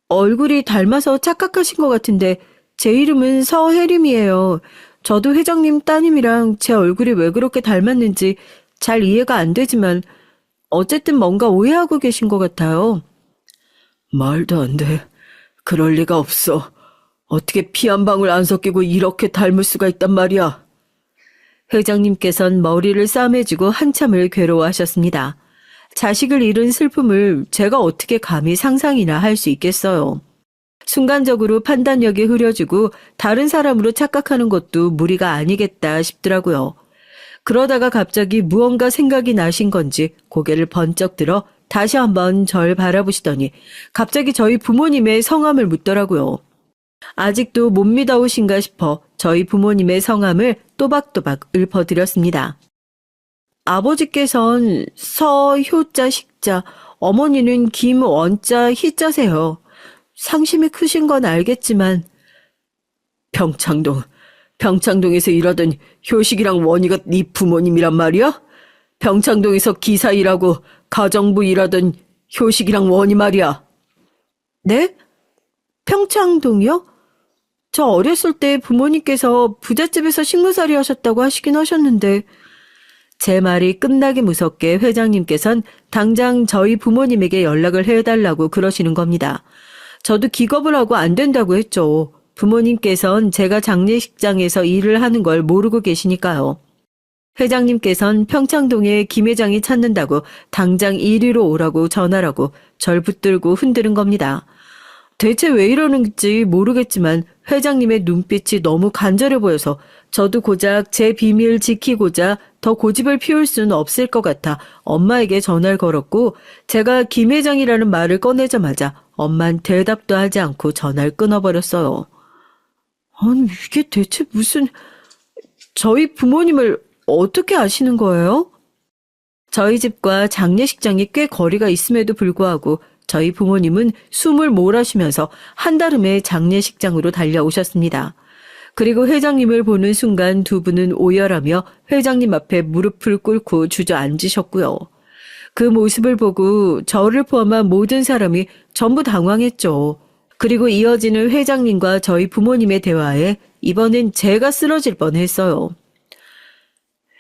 얼굴이 닮아서 착각하신 것 같은데 제 이름은 서혜림이에요. 저도 회장님 따님이랑 제 얼굴이 왜 그렇게 닮았는지 잘 이해가 안 되지만 어쨌든 뭔가 오해하고 계신 것 같아요. 말도 안 돼. 그럴 리가 없어. 어떻게 피 한 방울 안 섞이고 이렇게 닮을 수가 있단 말이야. 회장님께선 머리를 싸매지고 한참을 괴로워하셨습니다. 자식을 잃은 슬픔을 제가 어떻게 감히 상상이나 할 수 있겠어요. 순간적으로 판단력이 흐려지고 다른 사람으로 착각하는 것도 무리가 아니겠다 싶더라고요. 그러다가 갑자기 무언가 생각이 나신 건지 고개를 번쩍 들어 다시 한번 절 바라보시더니 갑자기 저희 부모님의 성함을 묻더라고요. 아직도 못 믿어오신가 싶어 저희 부모님의 성함을 또박또박 읊어드렸습니다. 아버지께선 서효자 식자, 어머니는 김원자 희자세요. 상심이 크신 건 알겠지만 병창동에서 일하던 효식이랑 원희가 네 부모님이란 말이야? 병창동에서 기사 일하고 가정부 일하던 효식이랑 원희 말이야. 네? 평창동이요? 저 어렸을 때 부모님께서 부잣집에서 식무살이 하셨다고 하시긴 하셨는데 제 말이 끝나기 무섭게 회장님께선 당장 저희 부모님에게 연락을 해달라고 그러시는 겁니다. 저도 기겁을 하고 안 된다고 했죠. 부모님께선 제가 장례식장에서 일을 하는 걸 모르고 계시니까요. 회장님께선 평창동에 김 회장이 찾는다고 당장 이리로 오라고 전화라고 절 붙들고 흔드는 겁니다. 대체 왜 이러는지 모르겠지만 회장님의 눈빛이 너무 간절해 보여서 저도 고작 제 비밀 지키고자 더 고집을 피울 수는 없을 것 같아 엄마에게 전화를 걸었고 제가 김 회장이라는 말을 꺼내자마자 엄만 대답도 하지 않고 전화를 끊어버렸어요. 아니 이게 대체 무슨... 저희 부모님을 어떻게 아시는 거예요? 저희 집과 장례식장이 꽤 거리가 있음에도 불구하고 저희 부모님은 숨을 몰아쉬면서 한달음에 장례식장으로 달려오셨습니다. 그리고 회장님을 보는 순간 두 분은 오열하며 회장님 앞에 무릎을 꿇고 주저앉으셨고요. 그 모습을 보고 저를 포함한 모든 사람이 전부 당황했죠. 그리고 이어지는 회장님과 저희 부모님의 대화에 이번엔 제가 쓰러질 뻔했어요.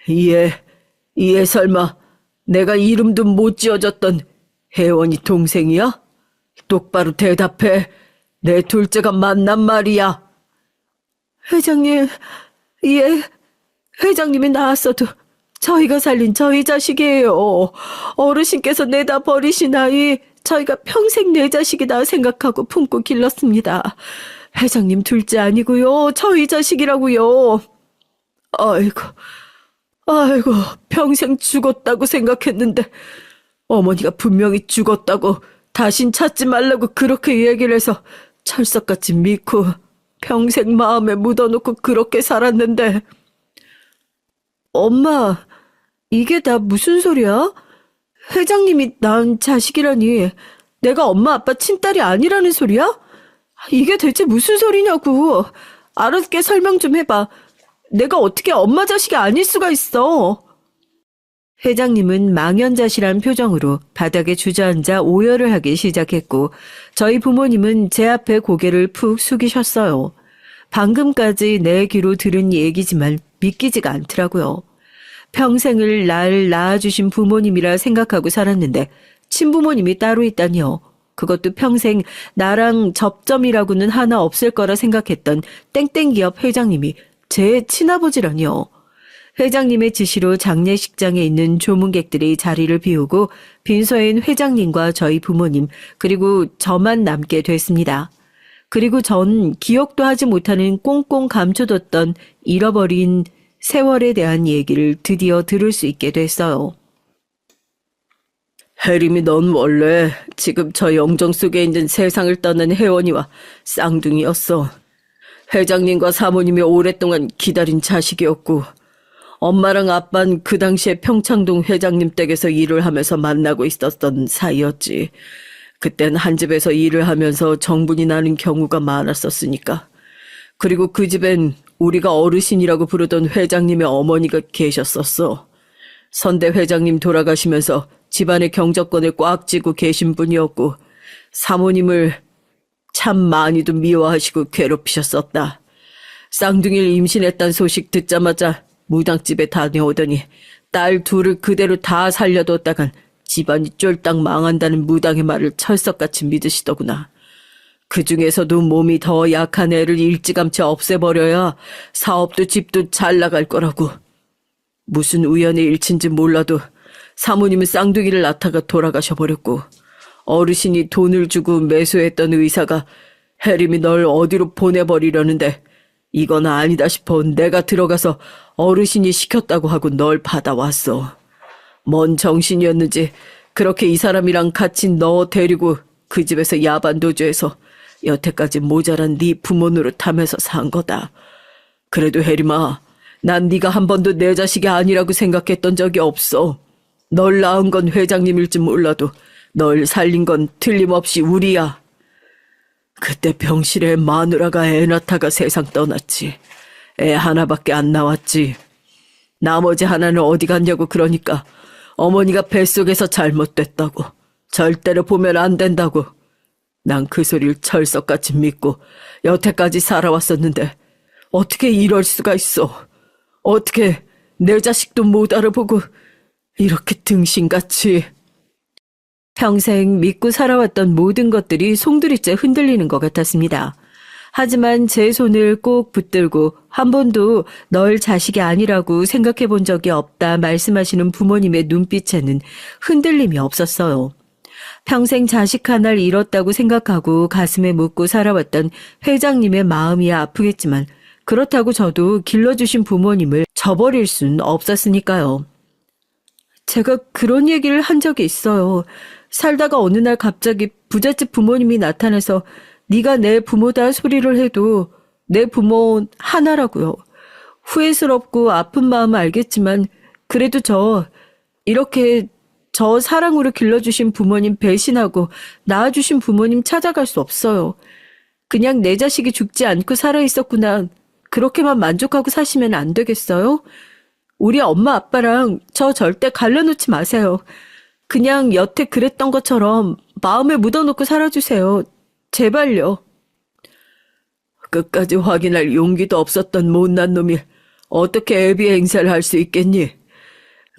이에 설마 내가 이름도 못 지어줬던 혜원이 동생이야? 똑바로 대답해. 내 둘째가 맞난 말이야. 회장님, 회장님이 낳았어도 저희가 살린 저희 자식이에요. 어르신께서 내다 버리신 아이 저희가 평생 내 자식이다 생각하고 품고 길렀습니다. 회장님 둘째 아니고요. 저희 자식이라고요. 아이고, 평생 죽었다고 생각했는데 어머니가 분명히 죽었다고 다신 찾지 말라고 그렇게 얘기를 해서 철석같이 믿고 평생 마음에 묻어놓고 그렇게 살았는데. 엄마, 이게 다 무슨 소리야? 회장님이 낳은 자식이라니 내가 엄마 아빠 친딸이 아니라는 소리야? 이게 대체 무슨 소리냐고. 알았게 설명 좀 해봐. 내가 어떻게 엄마 자식이 아닐 수가 있어. 회장님은 망연자실한 표정으로 바닥에 주저앉아 오열을 하기 시작했고 저희 부모님은 제 앞에 고개를 푹 숙이셨어요. 방금까지 내 귀로 들은 얘기지만 믿기지가 않더라고요. 평생을 날 낳아주신 부모님이라 생각하고 살았는데 친부모님이 따로 있다니요. 그것도 평생 나랑 접점이라고는 하나 없을 거라 생각했던 땡땡기업 회장님이 제 친아버지라니요. 회장님의 지시로 장례식장에 있는 조문객들이 자리를 비우고 빈소엔 회장님과 저희 부모님 그리고 저만 남게 됐습니다. 그리고 전 기억도 하지 못하는 꽁꽁 감춰뒀던 잃어버린 세월에 대한 얘기를 드디어 들을 수 있게 됐어요. 혜림이 넌 원래 지금 저 영정 속에 있는 세상을 떠난 혜원이와 쌍둥이였어. 회장님과 사모님이 오랫동안 기다린 자식이었고 엄마랑 아빠는 그 당시에 평창동 회장님 댁에서 일을 하면서 만나고 있었던 사이였지. 그땐 한 집에서 일을 하면서 정분이 나는 경우가 많았었으니까. 그리고 그 집엔 우리가 어르신이라고 부르던 회장님의 어머니가 계셨었어. 선대 회장님 돌아가시면서 집안의 경저권을 꽉 쥐고 계신 분이었고 사모님을 참 많이도 미워하시고 괴롭히셨었다. 쌍둥이를 임신했다는 소식 듣자마자 무당집에 다녀오더니 딸 둘을 그대로 다 살려뒀다간 집안이 쫄딱 망한다는 무당의 말을 철석같이 믿으시더구나. 그 중에서도 몸이 더 약한 애를 일찌감치 없애버려야 사업도 집도 잘 나갈 거라고. 무슨 우연의 일치인지 몰라도 사모님은 쌍둥이를 낳다가 돌아가셔버렸고 어르신이 돈을 주고 매수했던 의사가 혜림이 널 어디로 보내버리려는데 이건 아니다 싶어 내가 들어가서 어르신이 시켰다고 하고 널 받아왔어. 뭔 정신이었는지 그렇게 이 사람이랑 같이 너 데리고 그 집에서 야반도주해서 여태까지 모자란 네 부모 노릇하면서 산 거다. 그래도 혜림아, 난 네가 한 번도 내 자식이 아니라고 생각했던 적이 없어. 널 낳은 건 회장님일지 몰라도 널 살린 건 틀림없이 우리야. 그때 병실에 마누라가 애 낳다가 세상 떠났지. 애 하나밖에 안 나왔지. 나머지 하나는 어디 갔냐고 그러니까 어머니가 뱃속에서 잘못됐다고. 절대로 보면 안 된다고. 난 그 소리를 철석같이 믿고 여태까지 살아왔었는데 어떻게 이럴 수가 있어. 어떻게 내 자식도 못 알아보고 이렇게 등신같이. 평생 믿고 살아왔던 모든 것들이 송두리째 흔들리는 것 같았습니다. 하지만 제 손을 꼭 붙들고 한 번도 널 자식이 아니라고 생각해 본 적이 없다 말씀하시는 부모님의 눈빛에는 흔들림이 없었어요. 평생 자식 하나를 잃었다고 생각하고 가슴에 묻고 살아왔던 회장님의 마음이 아프겠지만 그렇다고 저도 길러주신 부모님을 저버릴 순 없었으니까요. 제가 그런 얘기를 한 적이 있어요. 살다가 어느 날 갑자기 부잣집 부모님이 나타나서 네가 내 부모다 소리를 해도 내 부모 하나라고요. 후회스럽고 아픈 마음은 알겠지만 그래도 이렇게 저 사랑으로 길러주신 부모님 배신하고 낳아주신 부모님 찾아갈 수 없어요. 그냥 내 자식이 죽지 않고 살아있었구나. 그렇게만 만족하고 사시면 안 되겠어요? 우리 엄마 아빠랑 저 절대 갈라놓지 마세요. 그냥 여태 그랬던 것처럼 마음에 묻어놓고 살아주세요. 제발요. 끝까지 확인할 용기도 없었던 못난 놈이 어떻게 애비 행세를 할 수 있겠니?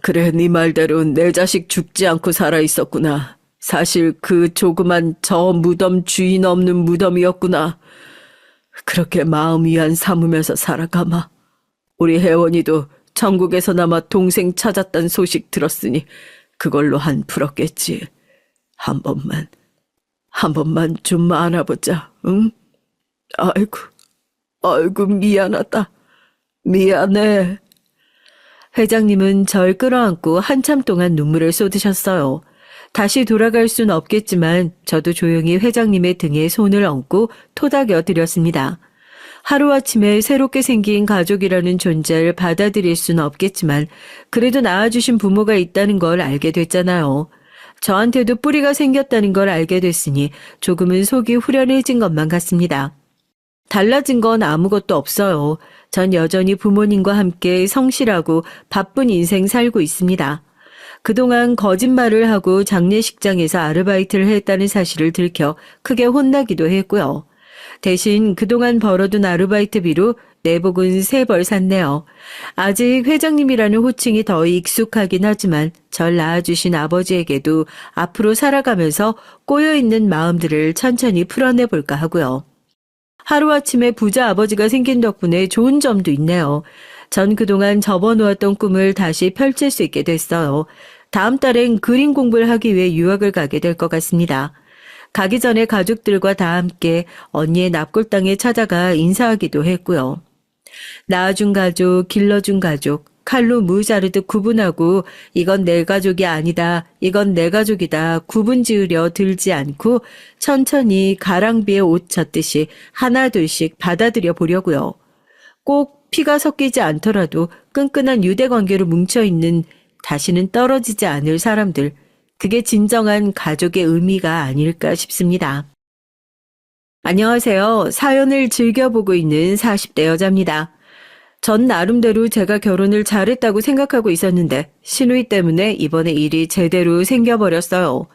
그래, 네 말대로 내 자식 죽지 않고 살아있었구나. 사실 그 조그만 저 무덤 주인 없는 무덤이었구나. 그렇게 마음 위안 삼으면서 살아가마. 우리 혜원이도 천국에서나마 동생 찾았단 소식 들었으니 그걸로 한 풀었겠지. 한 번만 좀 안아보자, 응? 아이고, 미안하다. 미안해. 회장님은 절 끌어안고 한참 동안 눈물을 쏟으셨어요. 다시 돌아갈 순 없겠지만 저도 조용히 회장님의 등에 손을 얹고 토닥여 드렸습니다. 하루아침에 새롭게 생긴 가족이라는 존재를 받아들일 수는 없겠지만 그래도 낳아주신 부모가 있다는 걸 알게 됐잖아요. 저한테도 뿌리가 생겼다는 걸 알게 됐으니 조금은 속이 후련해진 것만 같습니다. 달라진 건 아무것도 없어요. 전 여전히 부모님과 함께 성실하고 바쁜 인생 살고 있습니다. 그동안 거짓말을 하고 장례식장에서 아르바이트를 했다는 사실을 들켜 크게 혼나기도 했고요. 대신 그동안 벌어둔 아르바이트비로 내복은 3벌 샀네요. 아직 회장님이라는 호칭이 더 익숙하긴 하지만 절 낳아주신 아버지에게도 앞으로 살아가면서 꼬여있는 마음들을 천천히 풀어내볼까 하고요. 하루아침에 부자 아버지가 생긴 덕분에 좋은 점도 있네요. 전 그동안 접어놓았던 꿈을 다시 펼칠 수 있게 됐어요. 다음 달엔 그림 공부를 하기 위해 유학을 가게 될 것 같습니다. 가기 전에 가족들과 다 함께 언니의 납골당에 찾아가 인사하기도 했고요. 낳아준 가족, 길러준 가족, 칼로 무 자르듯 구분하고 이건 내 가족이 아니다, 이건 내 가족이다 구분 지으려 들지 않고 천천히 가랑비에 옷 젖듯이 하나둘씩 받아들여 보려고요. 꼭 피가 섞이지 않더라도 끈끈한 유대관계로 뭉쳐있는 다시는 떨어지지 않을 사람들, 그게 진정한 가족의 의미가 아닐까 싶습니다. 안녕하세요. 사연을 즐겨보고 있는 40대 여자입니다. 전 나름대로 제가 결혼을 잘했다고 생각하고 있었는데 시누이 때문에 이번에 일이 제대로 생겨버렸어요.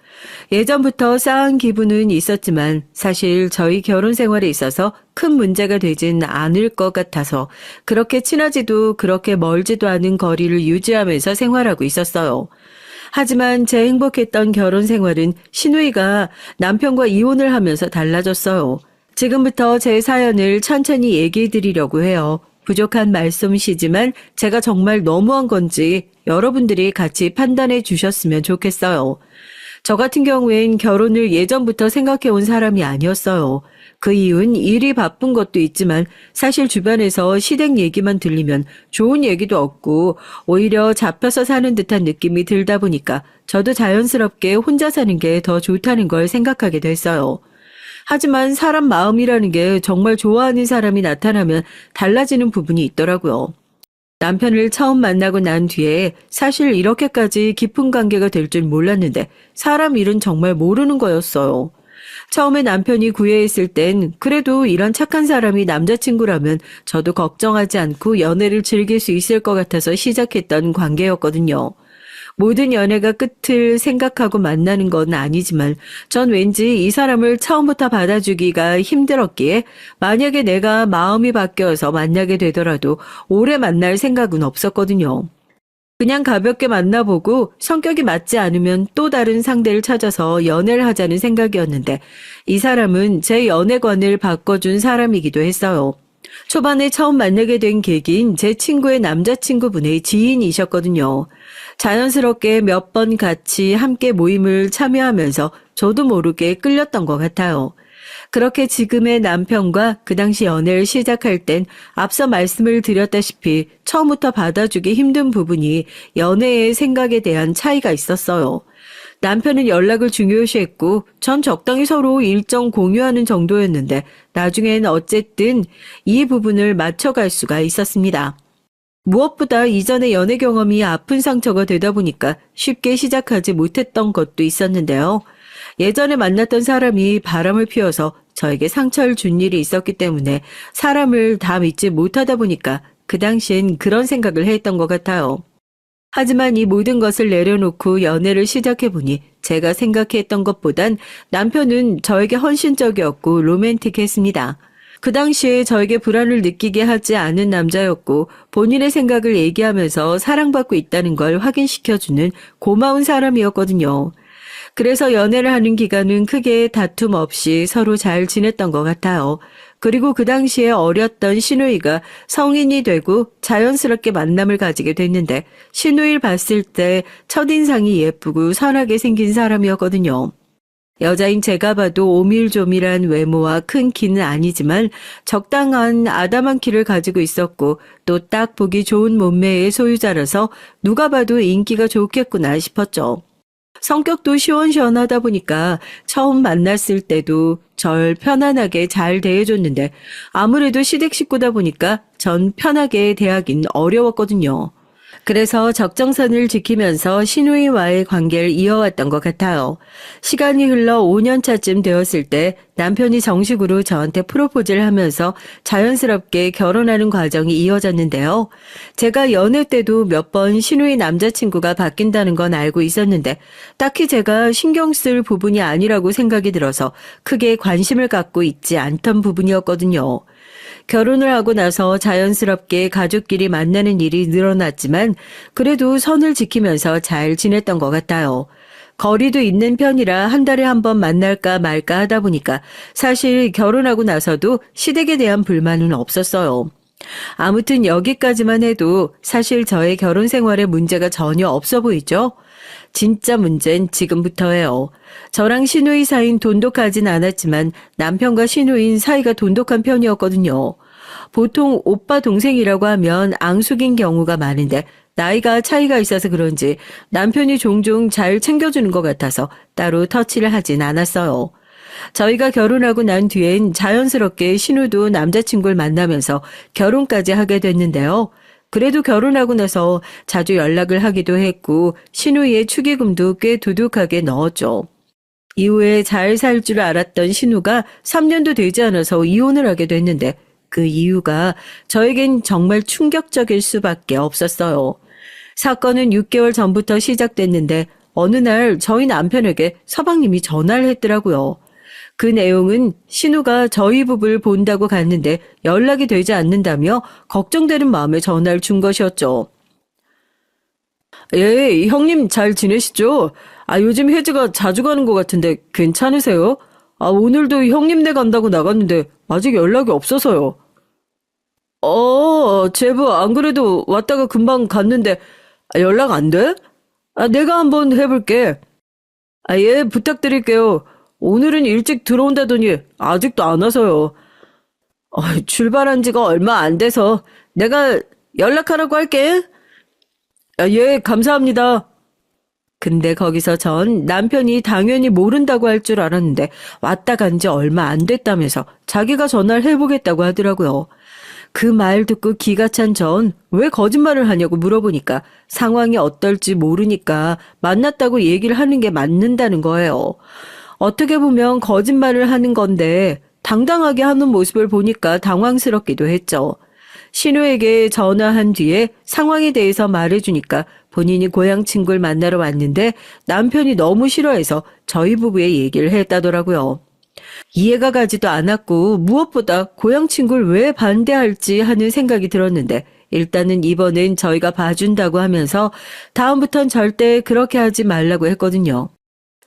예전부터 싸한 기분은 있었지만 사실 저희 결혼 생활에 있어서 큰 문제가 되진 않을 것 같아서 그렇게 친하지도 그렇게 멀지도 않은 거리를 유지하면서 생활하고 있었어요. 하지만 제 행복했던 결혼 생활은 시누이가 남편과 이혼을 하면서 달라졌어요. 지금부터 제 사연을 천천히 얘기해 드리려고 해요. 부족한 말씀이시지만 제가 정말 너무한 건지 여러분들이 같이 판단해 주셨으면 좋겠어요. 저 같은 경우엔 결혼을 예전부터 생각해온 사람이 아니었어요. 그 이유는 일이 바쁜 것도 있지만 사실 주변에서 시댁 얘기만 들리면 좋은 얘기도 없고 오히려 잡혀서 사는 듯한 느낌이 들다 보니까 저도 자연스럽게 혼자 사는 게 더 좋다는 걸 생각하게 됐어요. 하지만 사람 마음이라는 게 정말 좋아하는 사람이 나타나면 달라지는 부분이 있더라고요. 남편을 처음 만나고 난 뒤에 사실 이렇게까지 깊은 관계가 될 줄 몰랐는데 사람 일은 정말 모르는 거였어요. 처음에 남편이 구애했을 땐 그래도 이런 착한 사람이 남자친구라면 저도 걱정하지 않고 연애를 즐길 수 있을 것 같아서 시작했던 관계였거든요. 모든 연애가 끝을 생각하고 만나는 건 아니지만 전 왠지 이 사람을 처음부터 받아주기가 힘들었기에 만약에 내가 마음이 바뀌어서 만나게 되더라도 오래 만날 생각은 없었거든요. 그냥 가볍게 만나보고 성격이 맞지 않으면 또 다른 상대를 찾아서 연애를 하자는 생각이었는데 이 사람은 제 연애관을 바꿔준 사람이기도 했어요. 초반에 처음 만나게 된 계기인 제 친구의 남자친구분의 지인이셨거든요. 자연스럽게 몇 번 같이 함께 모임을 참여하면서 저도 모르게 끌렸던 것 같아요. 그렇게 지금의 남편과 그 당시 연애를 시작할 땐 앞서 말씀을 드렸다시피 처음부터 받아주기 힘든 부분이 연애의 생각에 대한 차이가 있었어요. 남편은 연락을 중요시했고 전 적당히 서로 일정 공유하는 정도였는데 나중엔 어쨌든 이 부분을 맞춰갈 수가 있었습니다. 무엇보다 이전의 연애 경험이 아픈 상처가 되다 보니까 쉽게 시작하지 못했던 것도 있었는데요. 예전에 만났던 사람이 바람을 피워서 저에게 상처를 준 일이 있었기 때문에 사람을 다 믿지 못하다 보니까 그 당시엔 그런 생각을 했던 것 같아요. 하지만 이 모든 것을 내려놓고 연애를 시작해보니 제가 생각했던 것보단 남편은 저에게 헌신적이었고 로맨틱했습니다. 그 당시에 저에게 불안을 느끼게 하지 않은 남자였고 본인의 생각을 얘기하면서 사랑받고 있다는 걸 확인시켜주는 고마운 사람이었거든요. 그래서 연애를 하는 기간은 크게 다툼 없이 서로 잘 지냈던 것 같아요. 그리고 그 당시에 어렸던 신우이가 성인이 되고 자연스럽게 만남을 가지게 됐는데 신우이를 봤을 때 첫인상이 예쁘고 선하게 생긴 사람이었거든요. 여자인 제가 봐도 오밀조밀한 외모와 큰 키는 아니지만 적당한 아담한 키를 가지고 있었고 또 딱 보기 좋은 몸매의 소유자라서 누가 봐도 인기가 좋겠구나 싶었죠. 성격도 시원시원하다 보니까 처음 만났을 때도 절 편안하게 잘 대해줬는데 아무래도 시댁 식구다 보니까 전 편하게 대하긴 어려웠거든요. 그래서 적정선을 지키면서 신우이와의 관계를 이어왔던 것 같아요. 시간이 흘러 5년 차쯤 되었을 때 남편이 정식으로 저한테 프로포즈를 하면서 자연스럽게 결혼하는 과정이 이어졌는데요. 제가 연애 때도 몇 번 신우이 남자친구가 바뀐다는 건 알고 있었는데 딱히 제가 신경 쓸 부분이 아니라고 생각이 들어서 크게 관심을 갖고 있지 않던 부분이었거든요. 결혼을 하고 나서 자연스럽게 가족끼리 만나는 일이 늘어났지만 그래도 선을 지키면서 잘 지냈던 것 같아요. 거리도 있는 편이라 한 달에 한 번 만날까 말까 하다 보니까 사실 결혼하고 나서도 시댁에 대한 불만은 없었어요. 아무튼 여기까지만 해도 사실 저의 결혼 생활에 문제가 전혀 없어 보이죠? 진짜 문제는 지금부터예요. 저랑 시누이 사이는 돈독하진 않았지만 남편과 시누이는 사이가 돈독한 편이었거든요. 보통 오빠 동생이라고 하면 앙숙인 경우가 많은데 나이가 차이가 있어서 그런지 남편이 종종 잘 챙겨주는 것 같아서 따로 터치를 하진 않았어요. 저희가 결혼하고 난 뒤엔 자연스럽게 신우도 남자친구를 만나면서 결혼까지 하게 됐는데요. 그래도 결혼하고 나서 자주 연락을 하기도 했고 신우의 축의금도 꽤 두둑하게 넣었죠. 이후에 잘 살 줄 알았던 신우가 3년도 되지 않아서 이혼을 하게 됐는데 그 이유가 저에겐 정말 충격적일 수밖에 없었어요. 사건은 6개월 전부터 시작됐는데 어느 날 저희 남편에게 서방님이 전화를 했더라고요. 그 내용은 신우가 저희 부부를 본다고 갔는데 연락이 되지 않는다며 걱정되는 마음에 전화를 준 것이었죠. 예, 형님 잘 지내시죠? 요즘 혜지가 자주 가는 것 같은데 괜찮으세요? 오늘도 형님네 간다고 나갔는데 아직 연락이 없어서요. 제부 안 그래도 왔다가 금방 갔는데 연락 안 돼? 내가 한번 해볼게. 아, 예, 부탁드릴게요. 오늘은 일찍 들어온다더니 아직도 안 와서요. 출발한 지가 얼마 안 돼서 내가 연락하라고 할게. 아, 예, 감사합니다. 근데 거기서 전 남편이 당연히 모른다고 할 줄 알았는데 왔다 간 지 얼마 안 됐다면서 자기가 전화를 해보겠다고 하더라고요. 그 말 듣고 기가 찬 전 왜 거짓말을 하냐고 물어보니까 상황이 어떨지 모르니까 만났다고 얘기를 하는 게 맞는다는 거예요. 어떻게 보면 거짓말을 하는 건데 당당하게 하는 모습을 보니까 당황스럽기도 했죠. 신우에게 전화한 뒤에 상황에 대해서 말해주니까 본인이 고향 친구를 만나러 왔는데 남편이 너무 싫어해서 저희 부부의 얘기를 했다더라고요. 이해가 가지도 않았고 무엇보다 고향 친구를 왜 반대할지 하는 생각이 들었는데 일단은 이번엔 저희가 봐준다고 하면서 다음부턴 절대 그렇게 하지 말라고 했거든요.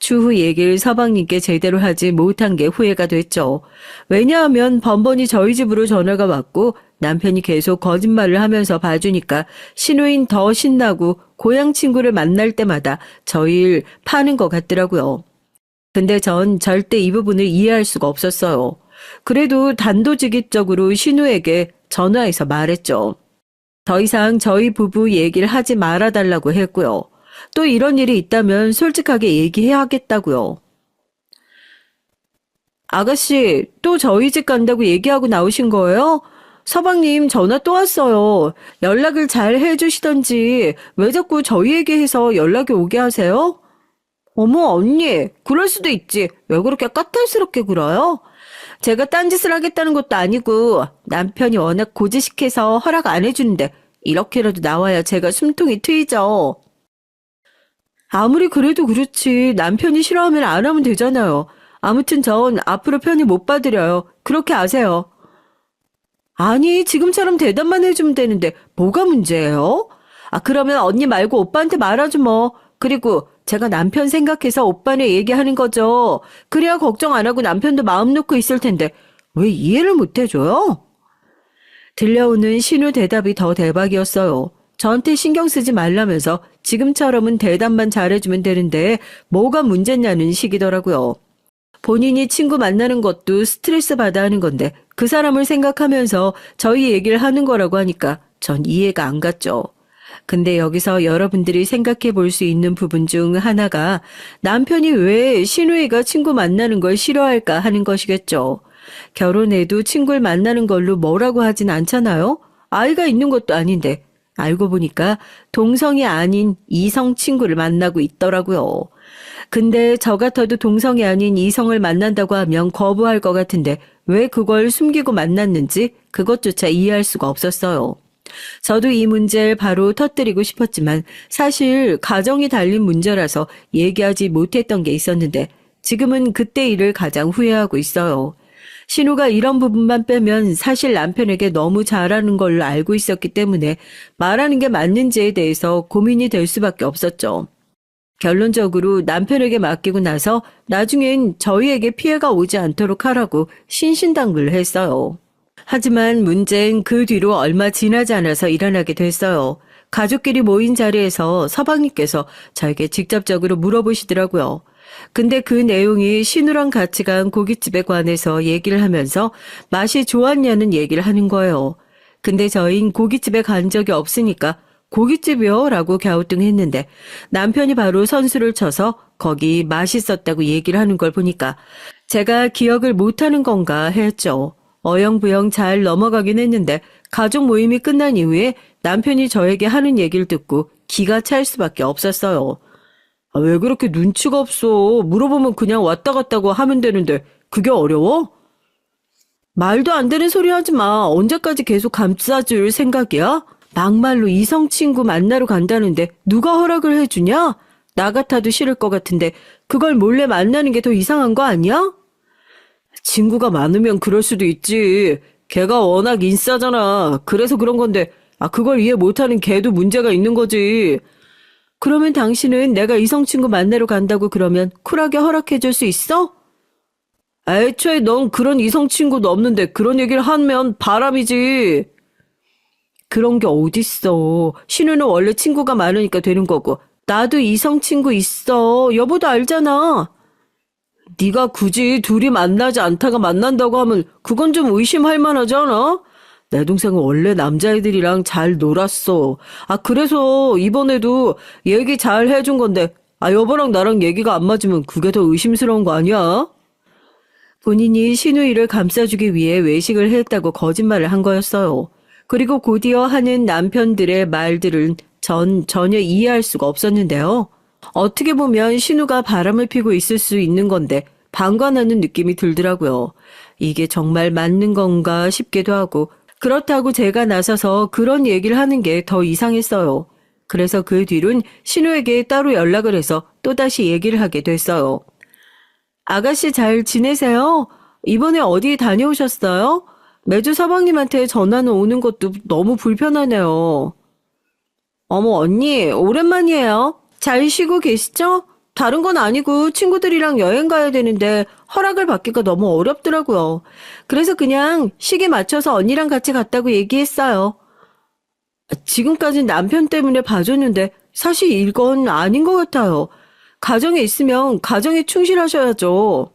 추후 얘기를 서방님께 제대로 하지 못한 게 후회가 됐죠. 왜냐하면 번번이 저희 집으로 전화가 왔고 남편이 계속 거짓말을 하면서 봐주니까 신우인 더 신나고 고향 친구를 만날 때마다 저희를 파는 것 같더라고요. 근데 전 절대 이 부분을 이해할 수가 없었어요. 그래도 단도직입적으로 신우에게 전화해서 말했죠. 더 이상 저희 부부 얘기를 하지 말아달라고 했고요. 또 이런 일이 있다면 솔직하게 얘기해야겠다고요. 아가씨, 또 저희 집 간다고 얘기하고 나오신 거예요? 서방님 전화 또 왔어요. 연락을 잘 해주시던지 왜 자꾸 저희에게 해서 연락이 오게 하세요? 어머, 언니, 그럴 수도 있지. 왜 그렇게 까탈스럽게 굴어요? 제가 딴짓을 하겠다는 것도 아니고 남편이 워낙 고지식해서 허락 안 해주는데 이렇게라도 나와야 제가 숨통이 트이죠. 아무리 그래도 그렇지 남편이 싫어하면 안 하면 되잖아요. 아무튼 전 앞으로 편히 못 봐드려요. 그렇게 아세요. 아니 지금처럼 대답만 해주면 되는데 뭐가 문제예요? 아 그러면 언니 말고 오빠한테 말하죠 뭐. 그리고 제가 남편 생각해서 오빠네 얘기하는 거죠. 그래야 걱정 안 하고 남편도 마음 놓고 있을 텐데 왜 이해를 못 해줘요? 들려오는 신우 대답이 더 대박이었어요. 저한테 신경 쓰지 말라면서 지금처럼은 대답만 잘해주면 되는데 뭐가 문제냐는 식이더라고요. 본인이 친구 만나는 것도 스트레스 받아 하는 건데 그 사람을 생각하면서 저희 얘기를 하는 거라고 하니까 전 이해가 안 갔죠. 근데 여기서 여러분들이 생각해 볼 수 있는 부분 중 하나가 남편이 왜 신우이가 친구 만나는 걸 싫어할까 하는 것이겠죠. 결혼해도 친구를 만나는 걸로 뭐라고 하진 않잖아요? 아이가 있는 것도 아닌데 알고 보니까 동성이 아닌 이성 친구를 만나고 있더라고요. 근데 저 같아도 동성이 아닌 이성을 만난다고 하면 거부할 것 같은데 왜 그걸 숨기고 만났는지 그것조차 이해할 수가 없었어요. 저도 이 문제를 바로 터뜨리고 싶었지만 사실 가정이 달린 문제라서 얘기하지 못했던 게 있었는데 지금은 그때 일을 가장 후회하고 있어요. 신우가 이런 부분만 빼면 사실 남편에게 너무 잘하는 걸로 알고 있었기 때문에 말하는 게 맞는지에 대해서 고민이 될 수밖에 없었죠. 결론적으로 남편에게 맡기고 나서 나중엔 저희에게 피해가 오지 않도록 하라고 신신당부를 했어요. 하지만 문제는 그 뒤로 얼마 지나지 않아서 일어나게 됐어요. 가족끼리 모인 자리에서 서방님께서 저에게 직접적으로 물어보시더라고요. 근데 그 내용이 신우랑 같이 간 고깃집에 관해서 얘기를 하면서 맛이 좋았냐는 얘기를 하는 거예요. 근데 저흰 고깃집에 간 적이 없으니까 고깃집이요? 라고 갸우뚱했는데 남편이 바로 선수를 쳐서 거기 맛있었다고 얘기를 하는 걸 보니까 제가 기억을 못하는 건가 했죠. 어영부영 잘 넘어가긴 했는데 가족 모임이 끝난 이후에 남편이 저에게 하는 얘기를 듣고 기가 찰 수밖에 없었어요. 아, 왜 그렇게 눈치가 없어? 물어보면 그냥 왔다 갔다고 하면 되는데 그게 어려워? 말도 안 되는 소리 하지 마. 언제까지 계속 감싸줄 생각이야? 막말로 이성 친구 만나러 간다는데 누가 허락을 해주냐? 나 같아도 싫을 것 같은데 그걸 몰래 만나는 게 더 이상한 거 아니야? 친구가 많으면 그럴 수도 있지. 걔가 워낙 인싸잖아. 그래서 그런 건데 그걸 이해 못하는 걔도 문제가 있는 거지. 그러면 당신은 내가 이성 친구 만나러 간다고 그러면 쿨하게 허락해줄 수 있어? 애초에 넌 그런 이성 친구도 없는데 그런 얘기를 하면 바람이지. 그런 게 어딨어. 신우는 원래 친구가 많으니까 되는 거고 나도 이성 친구 있어. 여보도 알잖아. 네가 굳이 둘이 만나지 않다가 만난다고 하면 그건 좀 의심할 만하지 않아? 내 동생은 원래 남자애들이랑 잘 놀았어. 그래서 이번에도 얘기 잘 해준 건데, 여보랑 나랑 얘기가 안 맞으면 그게 더 의심스러운 거 아니야? 본인이 신우이를 감싸주기 위해 외식을 했다고 거짓말을 한 거였어요. 그리고 곧이어 하는 남편들의 말들은 전 전혀 이해할 수가 없었는데요. 어떻게 보면 신우가 바람을 피고 있을 수 있는 건데 방관하는 느낌이 들더라고요. 이게 정말 맞는 건가 싶기도 하고 그렇다고 제가 나서서 그런 얘기를 하는 게 더 이상했어요. 그래서 그 뒤론 신우에게 따로 연락을 해서 또다시 얘기를 하게 됐어요. 아가씨 잘 지내세요? 이번에 어디 다녀오셨어요? 매주 서방님한테 전화는 오는 것도 너무 불편하네요. 어머 언니 오랜만이에요. 잘 쉬고 계시죠? 다른 건 아니고 친구들이랑 여행 가야 되는데 허락을 받기가 너무 어렵더라고요. 그래서 그냥 시기 맞춰서 언니랑 같이 갔다고 얘기했어요. 지금까지 남편 때문에 봐줬는데 사실 이건 아닌 것 같아요. 가정에 있으면 가정에 충실하셔야죠.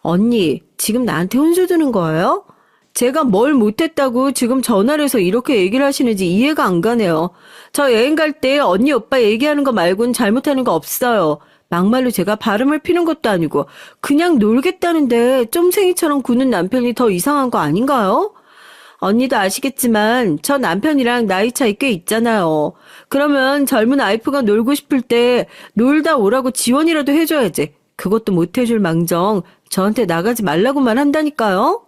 언니, 지금 나한테 혼수 드는 거예요? 제가 뭘 못했다고 지금 전화를 해서 이렇게 얘기를 하시는지 이해가 안 가네요. 저 여행 갈 때 언니 오빠 얘기하는 거 말고는 잘못하는 거 없어요. 막말로 제가 바람을 피는 것도 아니고 그냥 놀겠다는데 쫌생이처럼 구는 남편이 더 이상한 거 아닌가요? 언니도 아시겠지만 저 남편이랑 나이 차이 꽤 있잖아요. 그러면 젊은 와이프가 놀고 싶을 때 놀다 오라고 지원이라도 해줘야지. 그것도 못 해줄 망정 저한테 나가지 말라고만 한다니까요.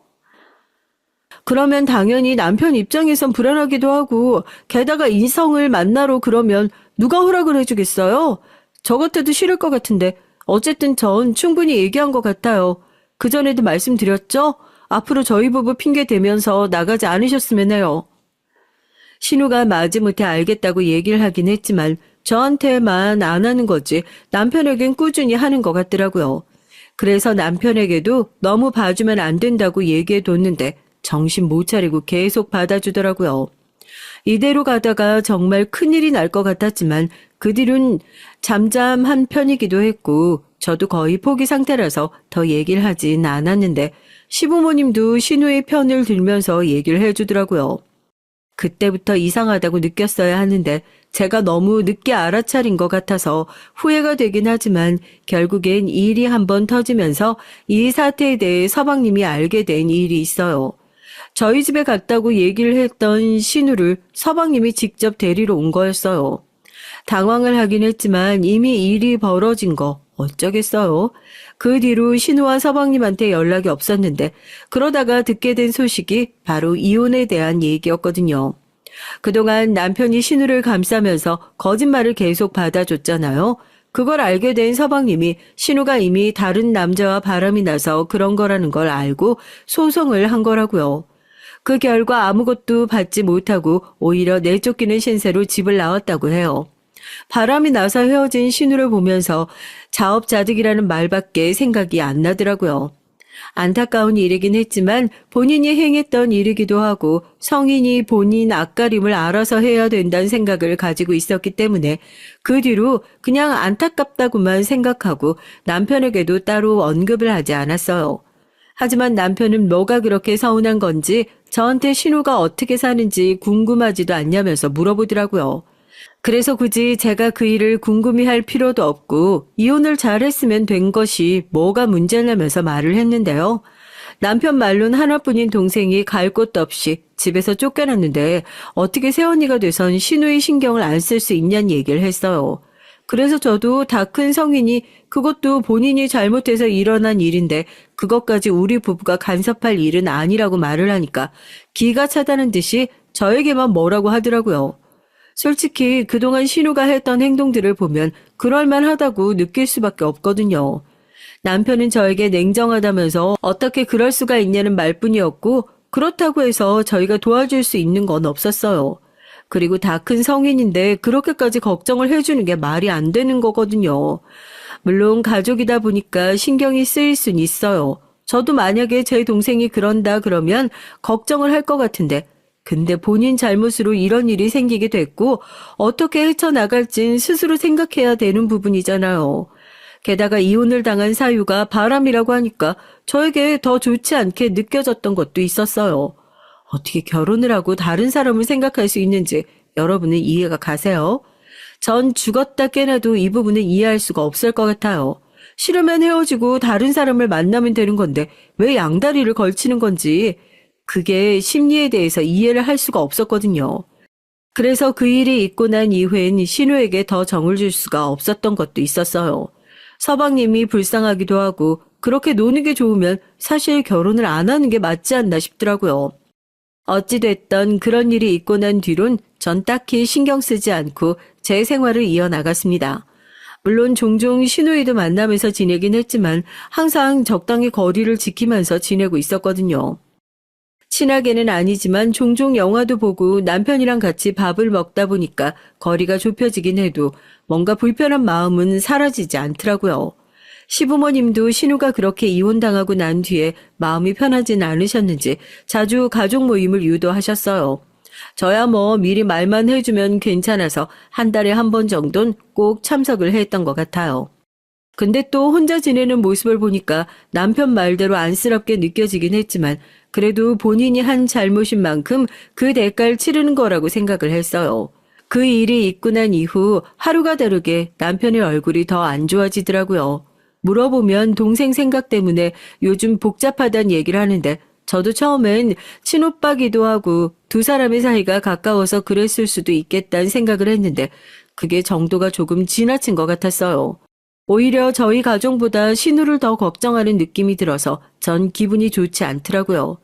그러면 당연히 남편 입장에선 불안하기도 하고 게다가 이성을 만나러 그러면 누가 허락을 해주겠어요? 저 같아도 싫을 것 같은데 어쨌든 전 충분히 얘기한 것 같아요. 그전에도 말씀드렸죠? 앞으로 저희 부부 핑계 대면서 나가지 않으셨으면 해요. 신우가 마지못해 알겠다고 얘기를 하긴 했지만 저한테만 안 하는 거지 남편에겐 꾸준히 하는 것 같더라고요. 그래서 남편에게도 너무 봐주면 안 된다고 얘기해뒀는데 정신 못 차리고 계속 받아주더라고요. 이대로 가다가 정말 큰일이 날 것 같았지만 그 뒤론 잠잠한 편이기도 했고 저도 거의 포기 상태라서 더 얘기를 하진 않았는데 시부모님도 신우의 편을 들면서 얘기를 해주더라고요. 그때부터 이상하다고 느꼈어야 하는데 제가 너무 늦게 알아차린 것 같아서 후회가 되긴 하지만 결국엔 일이 한번 터지면서 이 사태에 대해 서방님이 알게 된 일이 있어요. 저희 집에 갔다고 얘기를 했던 신우를 서방님이 직접 데리러 온 거였어요. 당황을 하긴 했지만 이미 일이 벌어진 거 어쩌겠어요. 그 뒤로 신우와 서방님한테 연락이 없었는데 그러다가 듣게 된 소식이 바로 이혼에 대한 얘기였거든요. 그동안 남편이 신우를 감싸면서 거짓말을 계속 받아줬잖아요. 그걸 알게 된 서방님이 신우가 이미 다른 남자와 바람이 나서 그런 거라는 걸 알고 소송을 한 거라고요. 그 결과 아무것도 받지 못하고 오히려 내쫓기는 신세로 집을 나왔다고 해요. 바람이 나서 헤어진 신우를 보면서 자업자득이라는 말밖에 생각이 안 나더라고요. 안타까운 일이긴 했지만 본인이 행했던 일이기도 하고 성인이 본인 앞가림을 알아서 해야 된다는 생각을 가지고 있었기 때문에 그 뒤로 그냥 안타깝다고만 생각하고 남편에게도 따로 언급을 하지 않았어요. 하지만 남편은 뭐가 그렇게 서운한 건지 저한테 신우가 어떻게 사는지 궁금하지도 않냐면서 물어보더라고요. 그래서 굳이 제가 그 일을 궁금해할 필요도 없고 이혼을 잘했으면 된 것이 뭐가 문제냐면서 말을 했는데요. 남편 말로는 하나뿐인 동생이 갈 곳도 없이 집에서 쫓겨났는데 어떻게 새언니가 돼선 신우의 신경을 안 쓸 수 있냐는 얘기를 했어요. 그래서 저도 다 큰 성인이 그것도 본인이 잘못해서 일어난 일인데 그것까지 우리 부부가 간섭할 일은 아니라고 말을 하니까 기가 차다는 듯이 저에게만 뭐라고 하더라고요. 솔직히 그동안 신우가 했던 행동들을 보면 그럴만하다고 느낄 수밖에 없거든요. 남편은 저에게 냉정하다면서 어떻게 그럴 수가 있냐는 말뿐이었고 그렇다고 해서 저희가 도와줄 수 있는 건 없었어요. 그리고 다 큰 성인인데 그렇게까지 걱정을 해주는 게 말이 안 되는 거거든요. 물론 가족이다 보니까 신경이 쓰일 순 있어요. 저도 만약에 제 동생이 그런다 그러면 걱정을 할 것 같은데 근데 본인 잘못으로 이런 일이 생기게 됐고 어떻게 헤쳐나갈진 스스로 생각해야 되는 부분이잖아요. 게다가 이혼을 당한 사유가 바람이라고 하니까 저에게 더 좋지 않게 느껴졌던 것도 있었어요. 어떻게 결혼을 하고 다른 사람을 생각할 수 있는지 여러분은 이해가 가세요? 전 죽었다 깨나도 이 부분은 이해할 수가 없을 것 같아요. 싫으면 헤어지고 다른 사람을 만나면 되는 건데 왜 양다리를 걸치는 건지 그게 심리에 대해서 이해를 할 수가 없었거든요. 그래서 그 일이 있고 난 이후엔 신우에게 더 정을 줄 수가 없었던 것도 있었어요. 서방님이 불쌍하기도 하고 그렇게 노는 게 좋으면 사실 결혼을 안 하는 게 맞지 않나 싶더라고요. 어찌됐던 그런 일이 있고 난 뒤론 전 딱히 신경 쓰지 않고 제 생활을 이어나갔습니다. 물론 종종 신우이도 만나면서 지내긴 했지만 항상 적당히 거리를 지키면서 지내고 있었거든요. 친하게는 아니지만 종종 영화도 보고 남편이랑 같이 밥을 먹다 보니까 거리가 좁혀지긴 해도 뭔가 불편한 마음은 사라지지 않더라고요. 시부모님도 신우가 그렇게 이혼당하고 난 뒤에 마음이 편하진 않으셨는지 자주 가족 모임을 유도하셨어요. 저야 뭐 미리 말만 해주면 괜찮아서 한 달에 한 번 정도는 꼭 참석을 했던 것 같아요. 근데 또 혼자 지내는 모습을 보니까 남편 말대로 안쓰럽게 느껴지긴 했지만 그래도 본인이 한 잘못인 만큼 그 대가를 치르는 거라고 생각을 했어요. 그 일이 있고 난 이후 하루가 다르게 남편의 얼굴이 더 안 좋아지더라고요. 물어보면 동생 생각 때문에 요즘 복잡하단 얘기를 하는데 저도 처음엔 친오빠기도 하고 두 사람의 사이가 가까워서 그랬을 수도 있겠다는 생각을 했는데 그게 정도가 조금 지나친 것 같았어요. 오히려 저희 가족보다 신우를 더 걱정하는 느낌이 들어서 전 기분이 좋지 않더라고요.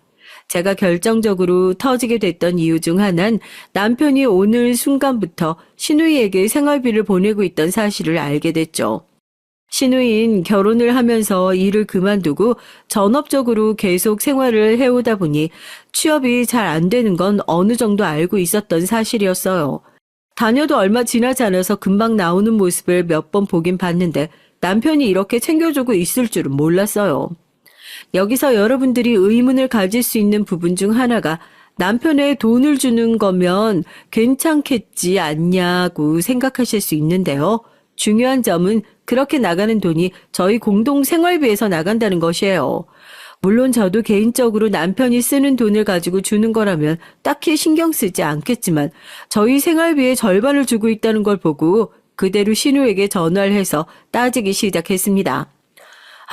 제가 결정적으로 터지게 됐던 이유 중 하나는 남편이 오늘 순간부터 신우이에게 생활비를 보내고 있던 사실을 알게 됐죠. 신우이는 결혼을 하면서 일을 그만두고 전업적으로 계속 생활을 해오다 보니 취업이 잘 안 되는 건 어느 정도 알고 있었던 사실이었어요. 다녀도 얼마 지나지 않아서 금방 나오는 모습을 몇 번 보긴 봤는데 남편이 이렇게 챙겨주고 있을 줄은 몰랐어요. 여기서 여러분들이 의문을 가질 수 있는 부분 중 하나가 남편의 돈을 주는 거면 괜찮겠지 않냐고 생각하실 수 있는데요. 중요한 점은 그렇게 나가는 돈이 저희 공동 생활비에서 나간다는 것이에요. 물론 저도 개인적으로 남편이 쓰는 돈을 가지고 주는 거라면 딱히 신경 쓰지 않겠지만 저희 생활비의 절반을 주고 있다는 걸 보고 그대로 신우에게 전화를 해서 따지기 시작했습니다.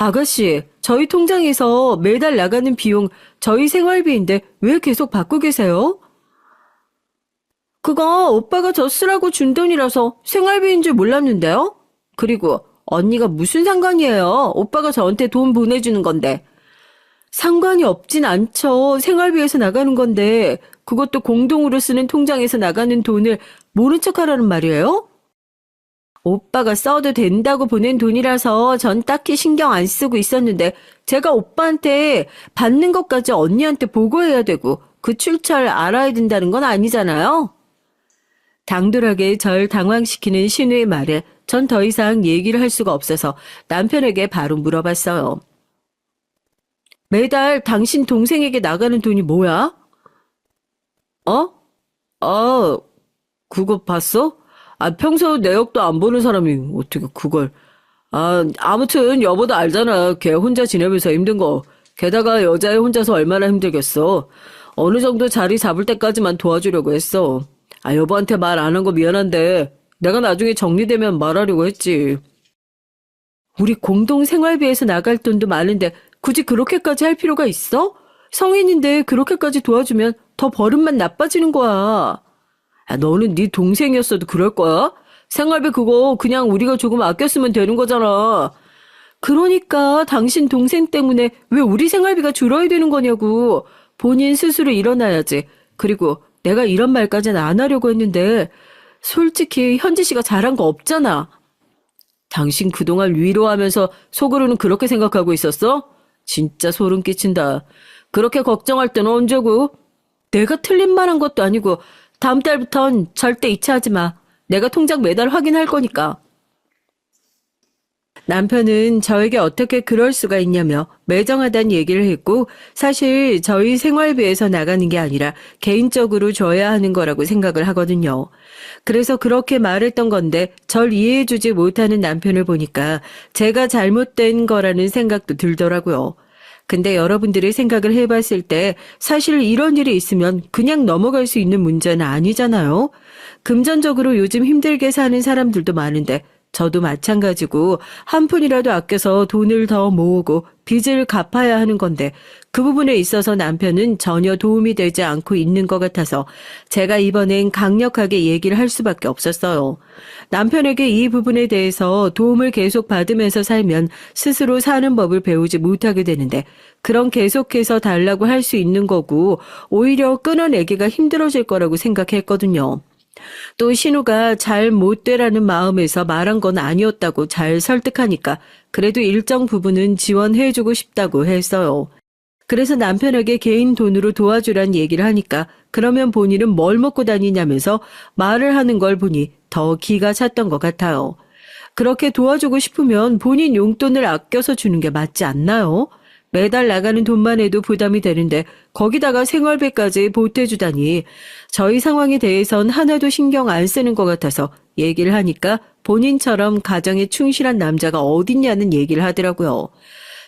아가씨, 저희 통장에서 매달 나가는 비용 저희 생활비인데 왜 계속 받고 계세요? 그거 오빠가 저 쓰라고 준 돈이라서 생활비인 줄 몰랐는데요? 그리고 언니가 무슨 상관이에요? 오빠가 저한테 돈 보내주는 건데. 상관이 없진 않죠. 생활비에서 나가는 건데 그것도 공동으로 쓰는 통장에서 나가는 돈을 모른 척하라는 말이에요? 오빠가 써도 된다고 보낸 돈이라서 전 딱히 신경 안 쓰고 있었는데 제가 오빠한테 받는 것까지 언니한테 보고해야 되고 그 출처를 알아야 된다는 건 아니잖아요. 당돌하게 절 당황시키는 신우의 말에 전 더 이상 얘기를 할 수가 없어서 남편에게 바로 물어봤어요. 매달 당신 동생에게 나가는 돈이 뭐야? 어? 아, 그거 봤어? 평소 내역도 안 보는 사람이 어떻게 그걸. 아무튼 여보도 알잖아. 걔 혼자 지내면서 힘든 거. 게다가 여자애 혼자서 얼마나 힘들겠어. 어느 정도 자리 잡을 때까지만 도와주려고 했어. 여보한테 말 안 한 거 미안한데 내가 나중에 정리되면 말하려고 했지. 우리 공동 생활비에서 나갈 돈도 많은데 굳이 그렇게까지 할 필요가 있어? 성인인데 그렇게까지 도와주면 더 버릇만 나빠지는 거야. 너는 네 동생이었어도 그럴 거야? 생활비 그거 그냥 우리가 조금 아껴 쓰면 되는 거잖아. 그러니까 당신 동생 때문에 왜 우리 생활비가 줄어야 되는 거냐고. 본인 스스로 일어나야지. 그리고 내가 이런 말까지는 안 하려고 했는데 솔직히 현지 씨가 잘한 거 없잖아. 당신 그동안 위로하면서 속으로는 그렇게 생각하고 있었어? 진짜 소름 끼친다. 그렇게 걱정할 때는 언제고? 내가 틀린 말 한 것도 아니고 다음 달부턴 절대 이체하지 마. 내가 통장 매달 확인할 거니까. 남편은 저에게 어떻게 그럴 수가 있냐며 매정하다는 얘기를 했고 사실 저희 생활비에서 나가는 게 아니라 개인적으로 줘야 하는 거라고 생각을 하거든요. 그래서 그렇게 말했던 건데 절 이해해주지 못하는 남편을 보니까 제가 잘못된 거라는 생각도 들더라고요. 근데 여러분들이 생각을 해봤을 때 사실 이런 일이 있으면 그냥 넘어갈 수 있는 문제는 아니잖아요. 금전적으로 요즘 힘들게 사는 사람들도 많은데 저도 마찬가지고 한 푼이라도 아껴서 돈을 더 모으고 빚을 갚아야 하는 건데 그 부분에 있어서 남편은 전혀 도움이 되지 않고 있는 것 같아서 제가 이번엔 강력하게 얘기를 할 수밖에 없었어요. 남편에게 이 부분에 대해서 도움을 계속 받으면서 살면 스스로 사는 법을 배우지 못하게 되는데 그런 계속해서 달라고 할 수 있는 거고 오히려 끊어내기가 힘들어질 거라고 생각했거든요. 또 신우가 잘 못 되라는 마음에서 말한 건 아니었다고 잘 설득하니까 그래도 일정 부분은 지원해주고 싶다고 했어요. 그래서 남편에게 개인 돈으로 도와주란 얘기를 하니까 그러면 본인은 뭘 먹고 다니냐면서 말을 하는 걸 보니 더 기가 찼던 것 같아요. 그렇게 도와주고 싶으면 본인 용돈을 아껴서 주는 게 맞지 않나요? 매달 나가는 돈만 해도 부담이 되는데 거기다가 생활비까지 보태주다니 저희 상황에 대해선 하나도 신경 안 쓰는 것 같아서 얘기를 하니까 본인처럼 가정에 충실한 남자가 어딨냐는 얘기를 하더라고요.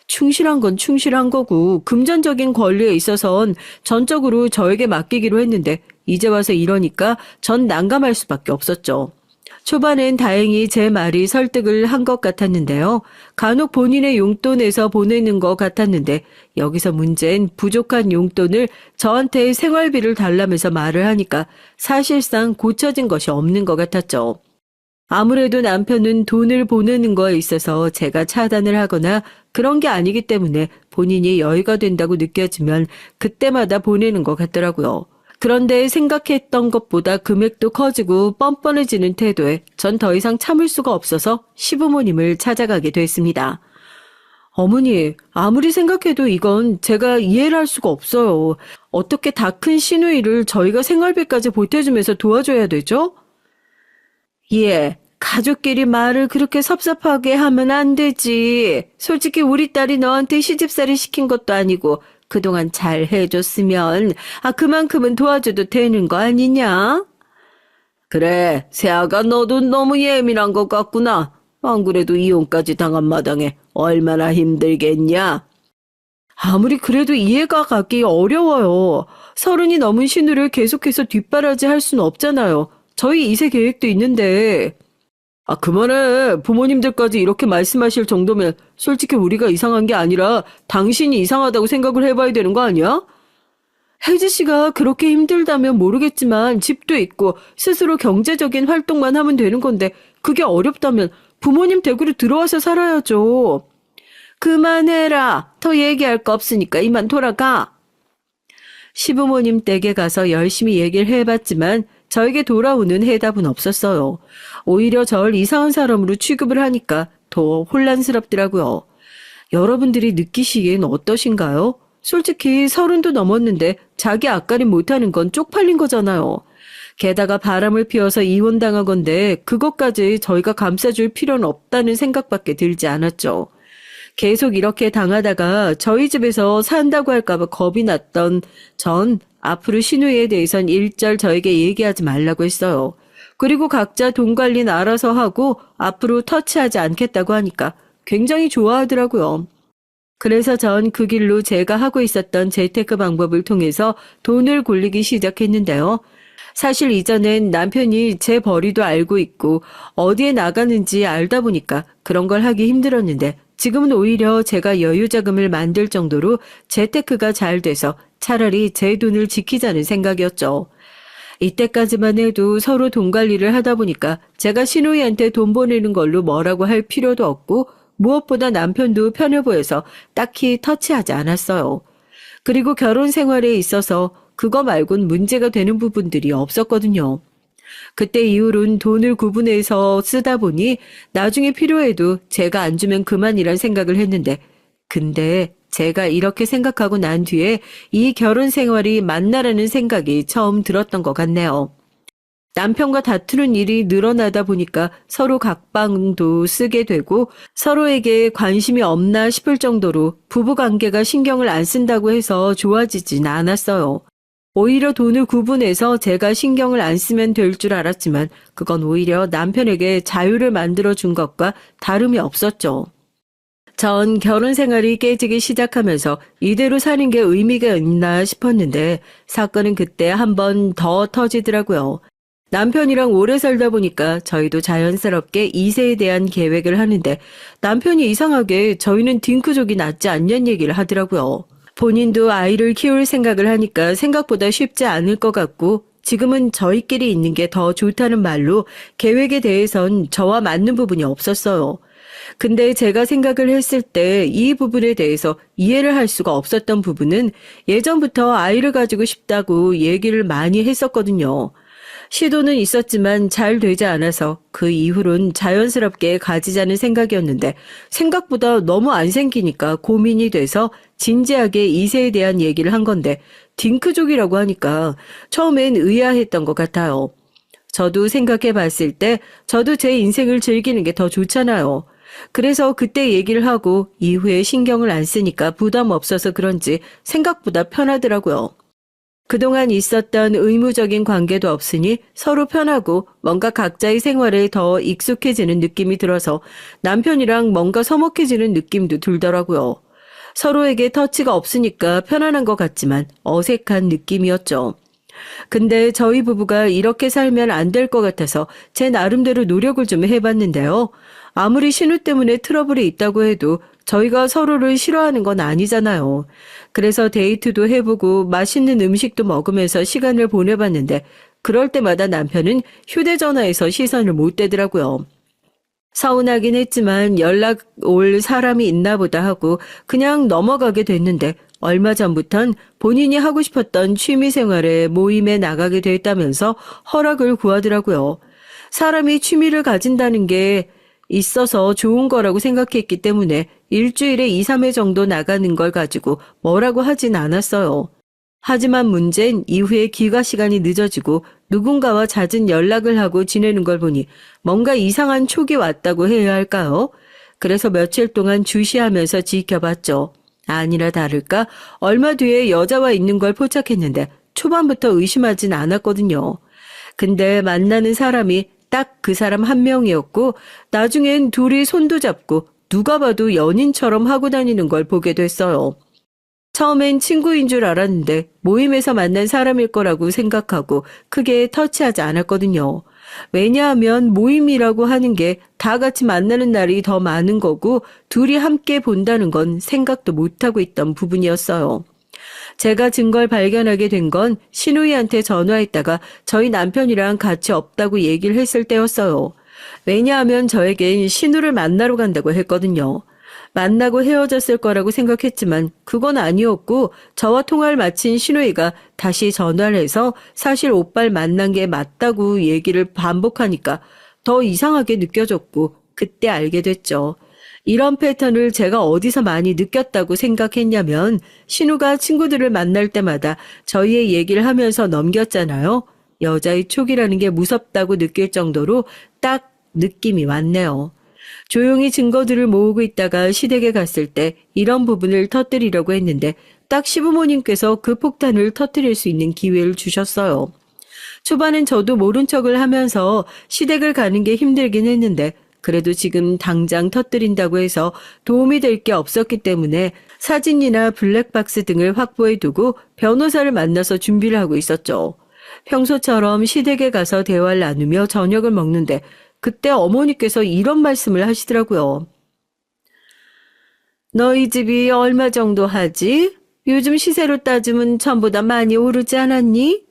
충실한 건 충실한 거고 금전적인 권리에 있어선 전적으로 저에게 맡기기로 했는데 이제 와서 이러니까 전 난감할 수밖에 없었죠. 초반엔 다행히 제 말이 설득을 한 것 같았는데요. 간혹 본인의 용돈에서 보내는 것 같았는데 여기서 문제는 부족한 용돈을 저한테 생활비를 달라면서 말을 하니까 사실상 고쳐진 것이 없는 것 같았죠. 아무래도 남편은 돈을 보내는 거에 있어서 제가 차단을 하거나 그런 게 아니기 때문에 본인이 여유가 된다고 느껴지면 그때마다 보내는 것 같더라고요. 그런데 생각했던 것보다 금액도 커지고 뻔뻔해지는 태도에 전 더 이상 참을 수가 없어서 시부모님을 찾아가게 됐습니다. 어머니, 아무리 생각해도 이건 제가 이해를 할 수가 없어요. 어떻게 다 큰 시누이를 저희가 생활비까지 보태주면서 도와줘야 되죠? 예, 가족끼리 말을 그렇게 섭섭하게 하면 안 되지. 솔직히 우리 딸이 너한테 시집살이 시킨 것도 아니고 그동안 잘 해줬으면 그만큼은 도와줘도 되는 거 아니냐? 그래, 세아가 너도 너무 예민한 것 같구나. 안 그래도 이혼까지 당한 마당에 얼마나 힘들겠냐? 아무리 그래도 이해가 가기 어려워요. 30이 넘은 신우를 계속해서 뒷바라지 할 수는 없잖아요. 저희 2세 계획도 있는데. 그만해. 부모님들까지 이렇게 말씀하실 정도면 솔직히 우리가 이상한 게 아니라 당신이 이상하다고 생각을 해봐야 되는 거 아니야? 혜지 씨가 그렇게 힘들다면 모르겠지만 집도 있고 스스로 경제적인 활동만 하면 되는 건데 그게 어렵다면 부모님 댁으로 들어와서 살아야죠. 그만해라. 더 얘기할 거 없으니까 이만 돌아가. 시부모님 댁에 가서 열심히 얘기를 해봤지만 저에게 돌아오는 해답은 없었어요. 오히려 절 이상한 사람으로 취급을 하니까 더 혼란스럽더라고요. 여러분들이 느끼시기엔 어떠신가요? 솔직히 30도 넘었는데 자기 앞가림 못하는 건 쪽팔린 거잖아요. 게다가 바람을 피워서 이혼당한 건데 그것까지 저희가 감싸줄 필요는 없다는 생각밖에 들지 않았죠. 계속 이렇게 당하다가 저희 집에서 산다고 할까봐 겁이 났던 전 앞으로 신우이에 대해선 일절 저에게 얘기하지 말라고 했어요. 그리고 각자 돈 관리는 알아서 하고 앞으로 터치하지 않겠다고 하니까 굉장히 좋아하더라고요. 그래서 전 그 길로 제가 하고 있었던 재테크 방법을 통해서 돈을 굴리기 시작했는데요. 사실 이전엔 남편이 제 벌이도 알고 있고 어디에 나가는지 알다 보니까 그런 걸 하기 힘들었는데 지금은 오히려 제가 여유자금을 만들 정도로 재테크가 잘 돼서 차라리 제 돈을 지키자는 생각이었죠. 이때까지만 해도 서로 돈 관리를 하다 보니까 제가 신우이한테 돈 보내는 걸로 뭐라고 할 필요도 없고 무엇보다 남편도 편해 보여서 딱히 터치하지 않았어요. 그리고 결혼 생활에 있어서 그거 말곤 문제가 되는 부분들이 없었거든요. 그때 이후로는 돈을 구분해서 쓰다 보니 나중에 필요해도 제가 안 주면 그만이란 생각을 했는데 근데 제가 이렇게 생각하고 난 뒤에 이 결혼 생활이 맞나라는 생각이 처음 들었던 것 같네요. 남편과 다투는 일이 늘어나다 보니까 서로 각방도 쓰게 되고 서로에게 관심이 없나 싶을 정도로 부부 관계가 신경을 안 쓴다고 해서 좋아지진 않았어요. 오히려 돈을 구분해서 제가 신경을 안 쓰면 될 줄 알았지만 그건 오히려 남편에게 자유를 만들어 준 것과 다름이 없었죠. 전 결혼 생활이 깨지기 시작하면서 이대로 사는 게 의미가 있나 싶었는데 사건은 그때 한 번 더 터지더라고요. 남편이랑 오래 살다 보니까 저희도 자연스럽게 2세에 대한 계획을 하는데 남편이 이상하게 저희는 딩크족이 낫지 않냐는 얘기를 하더라고요. 본인도 아이를 키울 생각을 하니까 생각보다 쉽지 않을 것 같고 지금은 저희끼리 있는 게 더 좋다는 말로 계획에 대해선 저와 맞는 부분이 없었어요. 근데 제가 생각을 했을 때 이 부분에 대해서 이해를 할 수가 없었던 부분은 예전부터 아이를 가지고 싶다고 얘기를 많이 했었거든요. 시도는 있었지만 잘 되지 않아서 그 이후론 자연스럽게 가지자는 생각이었는데 생각보다 너무 안 생기니까 고민이 돼서 진지하게 2세에 대한 얘기를 한 건데 딩크족이라고 하니까 처음엔 의아했던 것 같아요. 저도 생각해 봤을 때 저도 제 인생을 즐기는 게 더 좋잖아요. 그래서 그때 얘기를 하고 이후에 신경을 안 쓰니까 부담 없어서 그런지 생각보다 편하더라고요. 그동안 있었던 의무적인 관계도 없으니 서로 편하고 뭔가 각자의 생활에 더 익숙해지는 느낌이 들어서 남편이랑 뭔가 서먹해지는 느낌도 들더라고요. 서로에게 터치가 없으니까 편안한 것 같지만 어색한 느낌이었죠. 근데 저희 부부가 이렇게 살면 안 될 것 같아서 제 나름대로 노력을 좀 해봤는데요. 아무리 신우 때문에 트러블이 있다고 해도 저희가 서로를 싫어하는 건 아니잖아요. 그래서 데이트도 해보고 맛있는 음식도 먹으면서 시간을 보내봤는데 그럴 때마다 남편은 휴대전화에서 시선을 못 떼더라고요. 서운하긴 했지만 연락 올 사람이 있나 보다 하고 그냥 넘어가게 됐는데 얼마 전부턴 본인이 하고 싶었던 취미생활에 모임에 나가게 됐다면서 허락을 구하더라고요. 사람이 취미를 가진다는 게 있어서 좋은 거라고 생각했기 때문에 일주일에 2, 3회 정도 나가는 걸 가지고 뭐라고 하진 않았어요. 하지만 문제는 이후에 귀가 시간이 늦어지고 누군가와 잦은 연락을 하고 지내는 걸 보니 뭔가 이상한 촉이 왔다고 해야 할까요? 그래서 며칠 동안 주시하면서 지켜봤죠. 아니나 다를까 얼마 뒤에 여자와 있는 걸 포착했는데 초반부터 의심하진 않았거든요. 근데 만나는 사람이 딱 그 사람 한 명이었고 나중엔 둘이 손도 잡고 누가 봐도 연인처럼 하고 다니는 걸 보게 됐어요. 처음엔 친구인 줄 알았는데 모임에서 만난 사람일 거라고 생각하고 크게 터치하지 않았거든요. 왜냐하면 모임이라고 하는 게 다 같이 만나는 날이 더 많은 거고 둘이 함께 본다는 건 생각도 못하고 있던 부분이었어요. 제가 증거를 발견하게 된 건 신우이한테 전화했다가 저희 남편이랑 같이 없다고 얘기를 했을 때였어요. 왜냐하면 저에겐 신우를 만나러 간다고 했거든요. 만나고 헤어졌을 거라고 생각했지만 그건 아니었고 저와 통화를 마친 신우이가 다시 전화를 해서 사실 오빠를 만난 게 맞다고 얘기를 반복하니까 더 이상하게 느껴졌고 그때 알게 됐죠. 이런 패턴을 제가 어디서 많이 느꼈다고 생각했냐면 신우가 친구들을 만날 때마다 저희의 얘기를 하면서 넘겼잖아요. 여자의 촉이라는 게 무섭다고 느낄 정도로 딱 느낌이 왔네요. 조용히 증거들을 모으고 있다가 시댁에 갔을 때 이런 부분을 터뜨리려고 했는데 딱 시부모님께서 그 폭탄을 터뜨릴 수 있는 기회를 주셨어요. 초반엔 저도 모른 척을 하면서 시댁을 가는 게 힘들긴 했는데 그래도 지금 당장 터뜨린다고 해서 도움이 될 게 없었기 때문에 사진이나 블랙박스 등을 확보해두고 변호사를 만나서 준비를 하고 있었죠. 평소처럼 시댁에 가서 대화를 나누며 저녁을 먹는데 그때 어머니께서 이런 말씀을 하시더라고요. 너희 집이 얼마 정도 하지? 요즘 시세로 따지면 전보다 많이 오르지 않았니?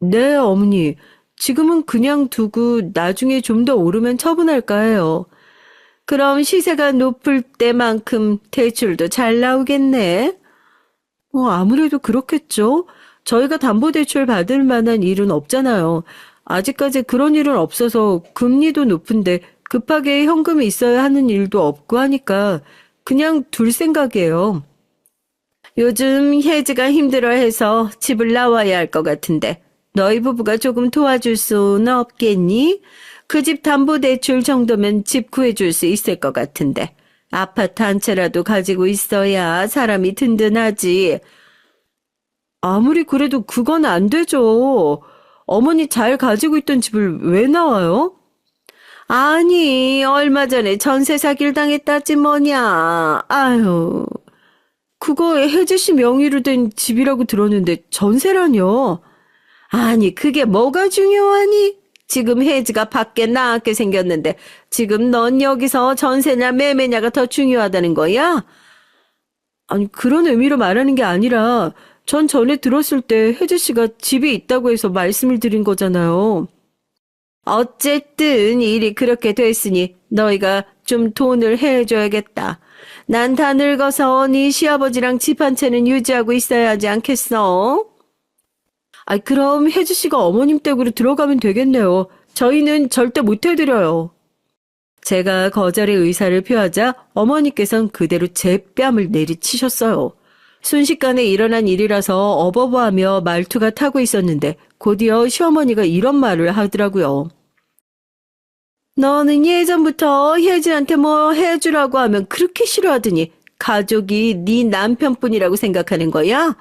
네, 어머니. 지금은 그냥 두고 나중에 좀 더 오르면 처분할까 해요. 그럼 시세가 높을 때만큼 대출도 잘 나오겠네. 아무래도 그렇겠죠. 저희가 담보대출 받을 만한 일은 없잖아요. 아직까지 그런 일은 없어서 금리도 높은데 급하게 현금이 있어야 하는 일도 없고 하니까 그냥 둘 생각이에요. 요즘 혜지가 힘들어해서 집을 나와야 할 것 같은데 너희 부부가 조금 도와줄 수는 없겠니? 그 집 담보대출 정도면 집 구해줄 수 있을 것 같은데. 아파트 한 채라도 가지고 있어야 사람이 든든하지. 아무리 그래도 그건 안 되죠. 어머니 잘 가지고 있던 집을 왜 나와요? 아니, 얼마 전에 전세 사기를 당했다지 뭐냐. 아유, 그거 혜지 씨 명의로 된 집이라고 들었는데 전세라뇨. 아니, 그게 뭐가 중요하니? 지금 혜지가 밖에 나왔게 생겼는데 지금 넌 여기서 전세냐 매매냐가 더 중요하다는 거야? 아니, 그런 의미로 말하는 게 아니라 전 전에 들었을 때 혜지 씨가 집에 있다고 해서 말씀을 드린 거잖아요. 어쨌든 일이 그렇게 됐으니 너희가 좀 돈을 해줘야겠다. 난 다 늙어서 네 시아버지랑 집 한 채는 유지하고 있어야 하지 않겠어? 그럼 혜지 씨가 어머님 댁으로 들어가면 되겠네요. 저희는 절대 못 해드려요. 제가 거절의 의사를 표하자 어머니께선 그대로 제 뺨을 내리치셨어요. 순식간에 일어난 일이라서 어버버하며 말투가 타고 있었는데 곧이어 시어머니가 이런 말을 하더라고요. 너는 예전부터 혜지한테 뭐 해주라고 하면 그렇게 싫어하더니 가족이 네 남편뿐이라고 생각하는 거야?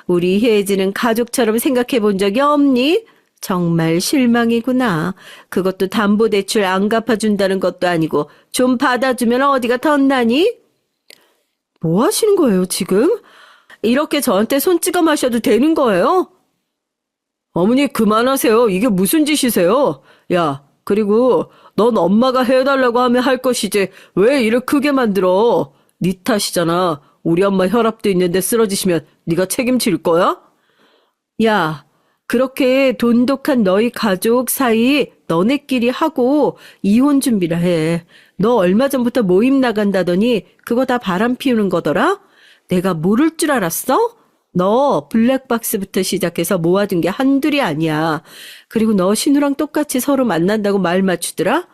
우리 혜지는 가족처럼 생각해 본 적이 없니? 정말 실망이구나. 그것도 담보대출 안 갚아준다는 것도 아니고 좀 받아주면 어디가 덧나니? 뭐 하시는 거예요, 지금? 이렇게 저한테 손 찍어 마셔도 되는 거예요? 어머니 그만하세요. 이게 무슨 짓이세요? 야, 그리고 넌 엄마가 해달라고 하면 할 것이지 왜 일을 크게 만들어? 네 탓이잖아. 우리 엄마 혈압도 있는데 쓰러지시면 네가 책임질 거야? 야, 그렇게 돈독한 너희 가족 사이 너네끼리 하고 이혼 준비를 해. 너 얼마 전부터 모임 나간다더니 그거 다 바람 피우는 거더라? 내가 모를 줄 알았어? 너 블랙박스부터 시작해서 모아둔 게 한둘이 아니야. 그리고 너 신우랑 똑같이 서로 만난다고 말 맞추더라?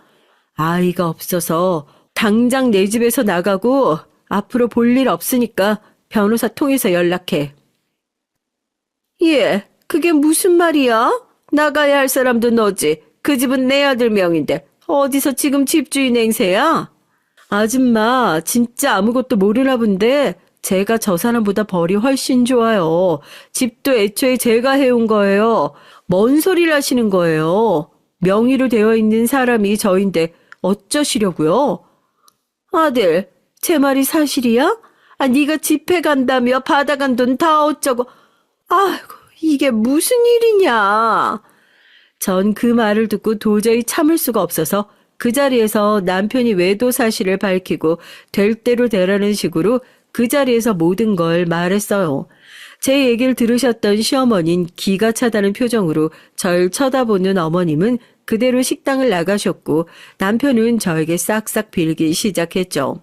아이가 없어서 당장 내 집에서 나가고 앞으로 볼 일 없으니까 변호사 통해서 연락해. 예, 그게 무슨 말이야? 나가야 할 사람도 너지. 그 집은 내 아들 명인데 어디서 지금 집주인 행세야? 아줌마 진짜 아무것도 모르나 본데 제가 저 사람보다 벌이 훨씬 좋아요. 집도 애초에 제가 해온 거예요. 뭔 소리를 하시는 거예요? 명의로 되어 있는 사람이 저인데 어쩌시려고요? 아들, 제 말이 사실이야? 네가 집회 간다며 받아간 돈 다 어쩌고. 아이고, 이게 무슨 일이냐. 전 그 말을 듣고 도저히 참을 수가 없어서 그 자리에서 남편이 외도 사실을 밝히고 될 대로 되라는 식으로 그 자리에서 모든 걸 말했어요. 제 얘기를 들으셨던 시어머니는 기가 차다는 표정으로 절 쳐다보는 어머님은 그대로 식당을 나가셨고 남편은 저에게 싹싹 빌기 시작했죠.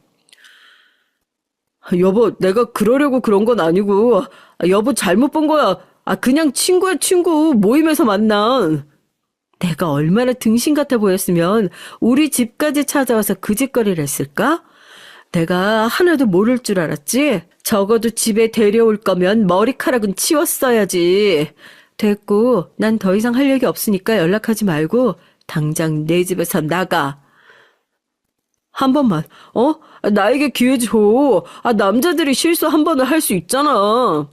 여보, 내가 그러려고 그런 건 아니고 여보 잘못 본 거야. 그냥 친구야 친구 모임에서 만난. 내가 얼마나 등신 같아 보였으면 우리 집까지 찾아와서 그 짓거리를 했을까? 내가 하나도 모를 줄 알았지? 적어도 집에 데려올 거면 머리카락은 치웠어야지. 됐고, 난 더 이상 할 얘기 없으니까 연락하지 말고 당장 내 집에서 나가. 한 번만, 나에게 기회 줘. 남자들이 실수 한 번은 할 수 있잖아.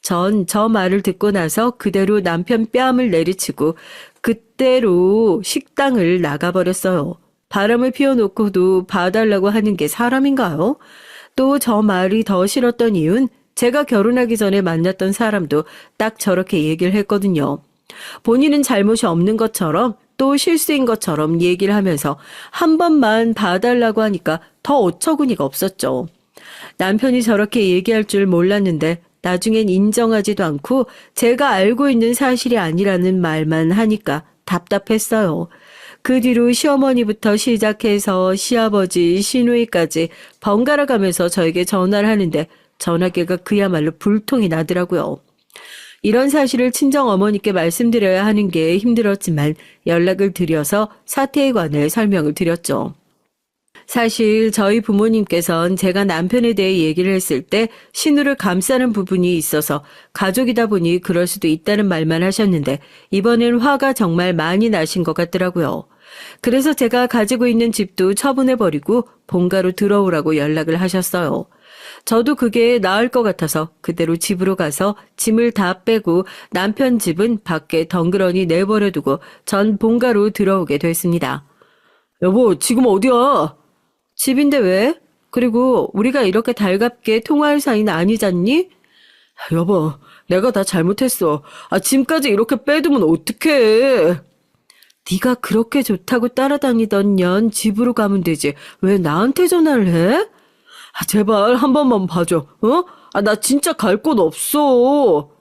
전 저 말을 듣고 나서 그대로 남편 뺨을 내리치고 그대로 식당을 나가버렸어요. 바람을 피워놓고도 봐달라고 하는 게 사람인가요? 또 저 말이 더 싫었던 이유는 제가 결혼하기 전에 만났던 사람도 딱 저렇게 얘기를 했거든요. 본인은 잘못이 없는 것처럼 또 실수인 것처럼 얘기를 하면서 한 번만 봐달라고 하니까 더 어처구니가 없었죠. 남편이 저렇게 얘기할 줄 몰랐는데 나중엔 인정하지도 않고 제가 알고 있는 사실이 아니라는 말만 하니까 답답했어요. 그 뒤로 시어머니부터 시작해서 시아버지, 시누이까지 번갈아 가면서 저에게 전화를 하는데 전화기가 그야말로 불통이 나더라고요. 이런 사실을 친정 어머니께 말씀드려야 하는 게 힘들었지만 연락을 드려서 사태에 관해 설명을 드렸죠. 사실 저희 부모님께선 제가 남편에 대해 얘기를 했을 때 신우를 감싸는 부분이 있어서 가족이다 보니 그럴 수도 있다는 말만 하셨는데 이번엔 화가 정말 많이 나신 것 같더라고요. 그래서 제가 가지고 있는 집도 처분해버리고 본가로 들어오라고 연락을 하셨어요. 저도 그게 나을 것 같아서 그대로 집으로 가서 짐을 다 빼고 남편 집은 밖에 덩그러니 내버려두고 전 본가로 들어오게 됐습니다. 여보, 지금 어디야? 집인데 왜? 그리고 우리가 이렇게 달갑게 통화할 사이는 아니잖니? 여보, 내가 다 잘못했어. 짐까지 이렇게 빼두면 어떡해. 네가 그렇게 좋다고 따라다니던 년 집으로 가면 되지. 왜 나한테 전화를 해? 제발 한 번만 봐줘. 어? 나 진짜 갈 곳 없어.